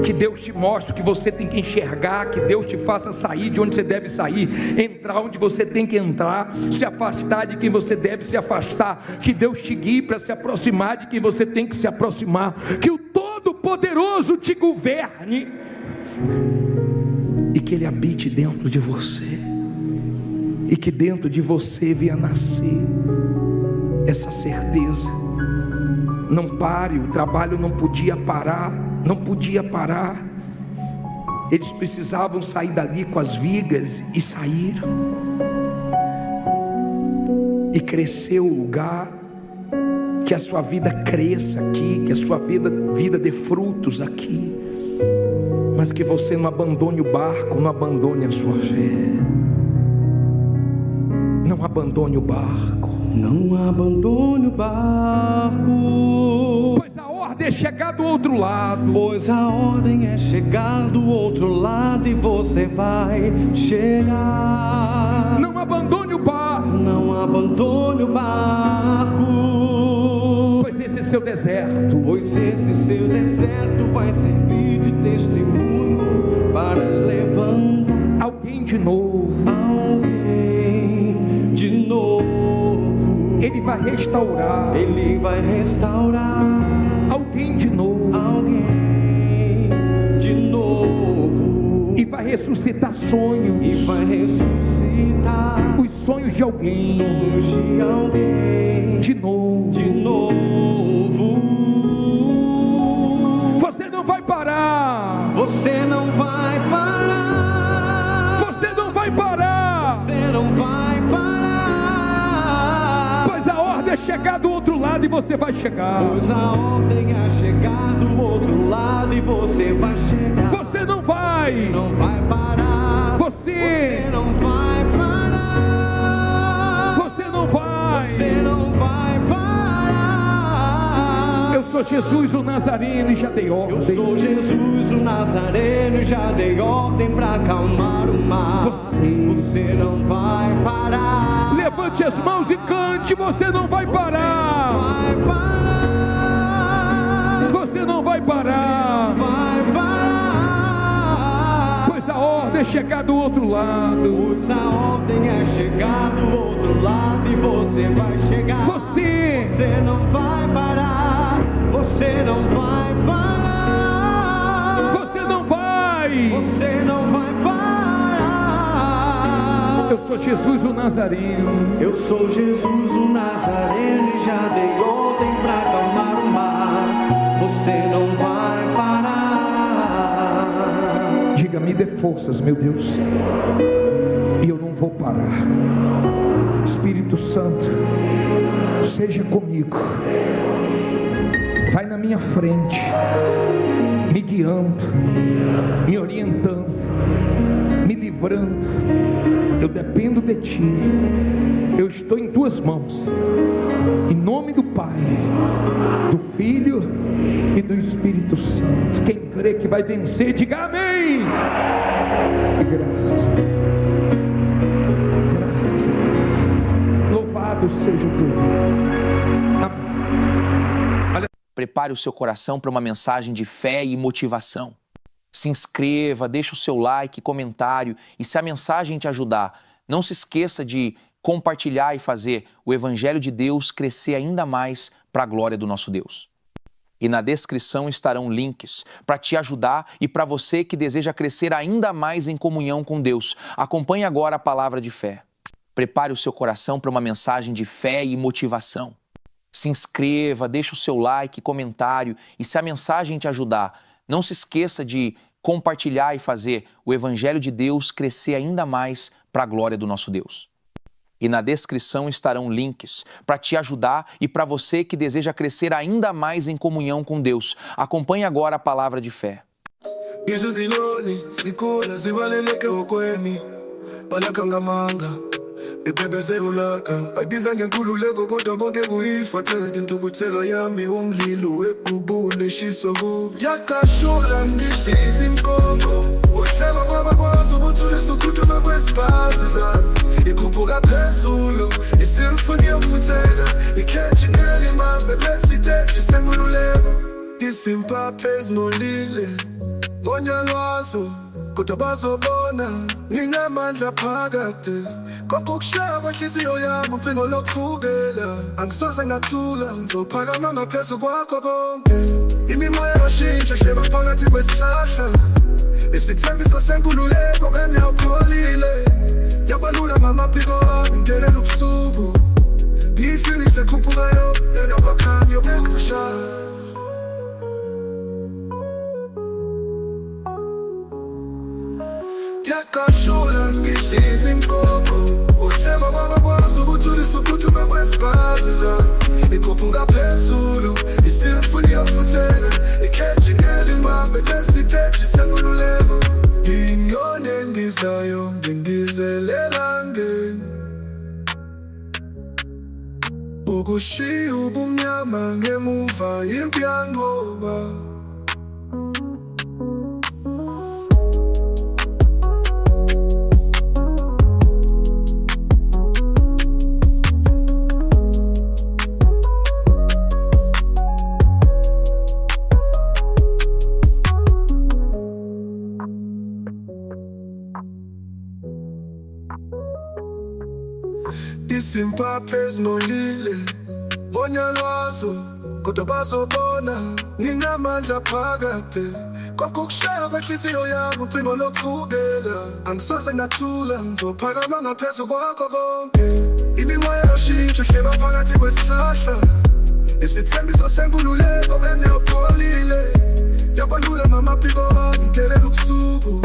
C: Que Deus te mostre o que você tem que enxergar. Que Deus te faça sair de onde você deve sair, entrar onde você tem que entrar, se afastar de quem você deve se afastar. Que Deus te guie para se aproximar de quem você tem que se aproximar. Que o Todo-Poderoso te governe e que Ele habite dentro de você, e que dentro de você venha nascer essa certeza. Não pare, o trabalho não podia parar. Não podia parar. Eles precisavam sair dali com as vigas, e saíram. E cresceu o lugar. Que a sua vida cresça aqui, que a sua vida dê frutos aqui. Mas que você não abandone o barco, não abandone a sua fé. Não abandone o barco.
D: Não abandone o barco.
C: Pois a ordem é chegar do outro lado.
D: Pois a ordem é chegar do outro lado, e você vai chegar.
C: Não abandone o barco.
D: Não abandone o barco.
C: Pois esse seu deserto,
D: Pois esse seu deserto vai servir de testemunho para levantar
C: alguém de novo.
D: alguém de novo.
C: Ele vai restaurar
D: Ele vai restaurar
C: alguém de novo.
D: alguém de novo.
C: E vai ressuscitar sonhos.
D: E vai ressuscitar
C: Os sonhos de alguém
D: sonhos de alguém
C: de novo.
D: de novo.
C: Você não vai parar.
D: Você não vai parar.
C: Você não vai parar.
D: Você não vai parar.
C: Pois a ordem é chegar do outro lado e você vai chegar.
D: Pois a ordem é chegar do outro lado e você vai chegar.
C: Você não vai.
D: Não vai parar.
C: Você
D: não vai parar.
C: Você não vai.
D: Você não vai parar.
C: Eu sou Jesus o Nazareno e já dei ordem.
D: Eu sou Jesus o Nazareno e já dei ordem para acalmar o mar. Você não vai parar.
C: Levante as mãos e cante. Você não vai parar. Você não vai parar.
D: Vai parar.
C: Pois a ordem é chegar do outro lado.
D: Pois a ordem é chegar do outro lado e você vai chegar.
C: Você
D: não vai parar. Você não vai parar.
C: Você não vai.
D: Você não vai parar.
C: Eu sou Jesus o Nazareno.
D: Eu sou Jesus o Nazareno e já dei ordem para acalmar o mar. Você não vai parar.
C: Diga, me dê forças, meu Deus, e eu não vou parar. Espírito Santo, seja comigo. Vai na minha frente, me guiando, me orientando, me livrando. Eu dependo de Ti. Eu estou em Tuas mãos. Em nome do Pai, do Filho e do Espírito Santo. Quem crê que vai vencer, diga amém. Graças a Deus. Graças a Deus. Louvado seja o Teu nome. Amém.
F: Prepare o seu coração para uma mensagem de fé e motivação. Se inscreva, deixe o seu like, comentário, e se a mensagem te ajudar, não se esqueça de compartilhar e fazer o Evangelho de Deus crescer ainda mais para a glória do nosso Deus. E na descrição estarão links para te ajudar e para você que deseja crescer ainda mais em comunhão com Deus. Acompanhe agora a palavra de fé. Prepare o seu coração para uma mensagem de fé e motivação. Se inscreva, deixe o seu like, comentário, e se a mensagem te ajudar, não se esqueça de compartilhar e fazer o Evangelho de Deus crescer ainda mais para a glória do nosso Deus. E na descrição estarão links para te ajudar e para você que deseja crescer ainda mais em comunhão com Deus. Acompanhe agora a palavra de fé.
G: Ibebezebulaka adiza ngenkululeko kodwa bonke kuyifathela intukuthelo yami umlilo webhubule shiso yakashula ngihlizi imkongo uhleba kwabakwazi ukuthulisa ukhuthuma kwezibhazi zami ikhuphuka phezulu isimfoni yokufuthela ikhethi ngelimambe besiteji senkululeko isimpa phezimolile ngonyalwazo kodwa bazobona nginamandla phakade kokukushaya kwenhliziyo yami ucingo lokuvukela angisoze ngathula ngizophakama ngaphezu kwakho konke imimoya yashintsha hleba phakathi kwesihlahla isithembiso senkululeko bengiyawupholile yabalula ngamaphiko wami ngelela ubusuku i-Phoenix ekhuphukayo enokwakhanya yokukusha yakashula ngihlizi imkoko uhleba kwabakwazi ukuthulisa ukhuthuma kwezibhazi zami ikhuphuka phezulu isimfoni yokufuthela ikhethi ngelimambe lesiteji senkululeko inyoni endizayo ngindizelela ngeni ukushiya ubumnyama ngemuva impi yanqoba. Isimpa phezimolile ngonyalwazo kodwa bazobona nginamandla phakade kokukushaya kwenhliziyo yami ucingo lokuvukela angisoze ngathula ngizophakama ngaphezu kwakho konke imimoya yashintsha hleba phakathi kwesihlahla isithembiso senkululeko bengiyawupholile yabalula ngamaphiko wami ngelela ubusuku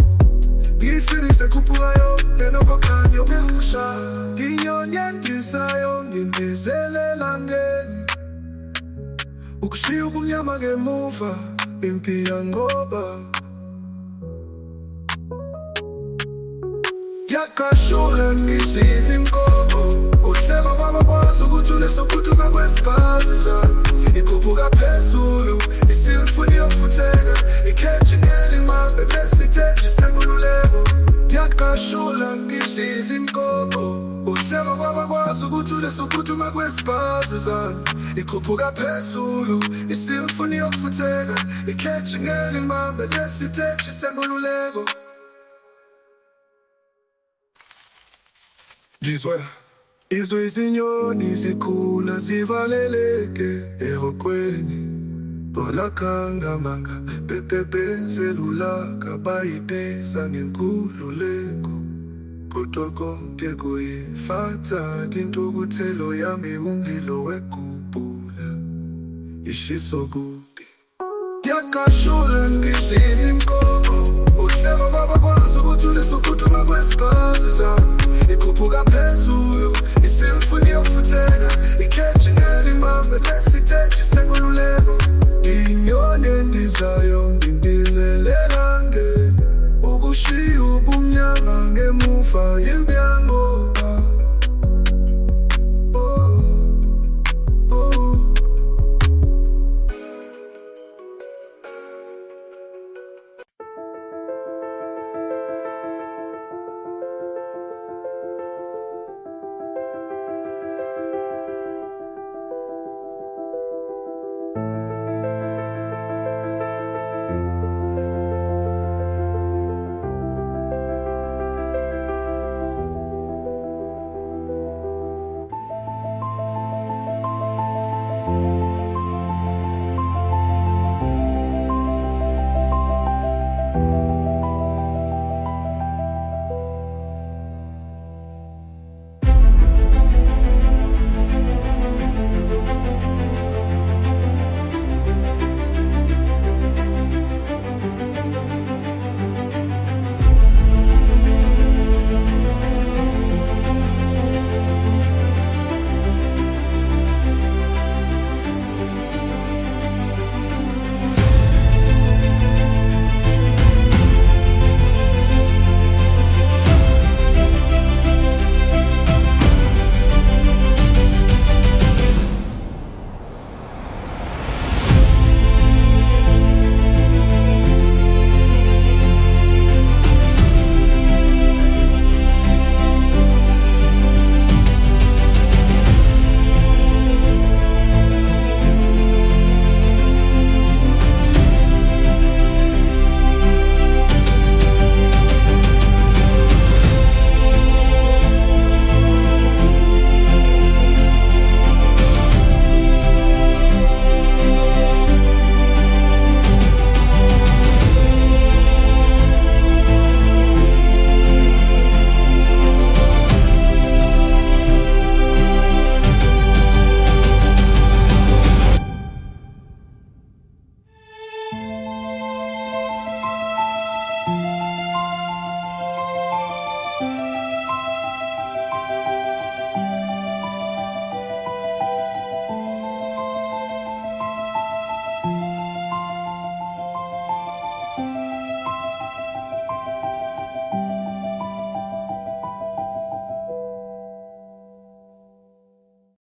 G: i-Phoenix ekhuphukayo enokwakhanya yokukusha inyoni endizayo ngindizelela ngeni ukushiya ubumnyama ngemuva, impi yanqoba. Ngiyaqashula ngidliza inkomo, uhleba kwabakwazi ukuthi unesokuthuma kwesibazi zami. Ikhuphuka phezulu, isimfuni yokufutheka, ikheji ngelimambe bese iteji sengululeko. Ngiyaqashula ngidliza inkomo, uhleba kwabakwazi ukuthi unesokuthuma kwesibazi zami. Ikhuphuka phezulu, isimfuni yokufutheka, ikheji ngelimambe bese iteji sengululeko. Izwe izinyoni zikhula zivaleleke ehokweni, bolakhanga manga bepepezelulaka bayibheza ngenkululeko. Kodwa konke kuyifatha intukuthelo yami umlilo wekhuphula ishiso kubi. Ngiyaqashula ngidliza inkomo, uhleba kwabakwazi ukuthi unesokuthuma kwesibazi zami. Ikhuphuka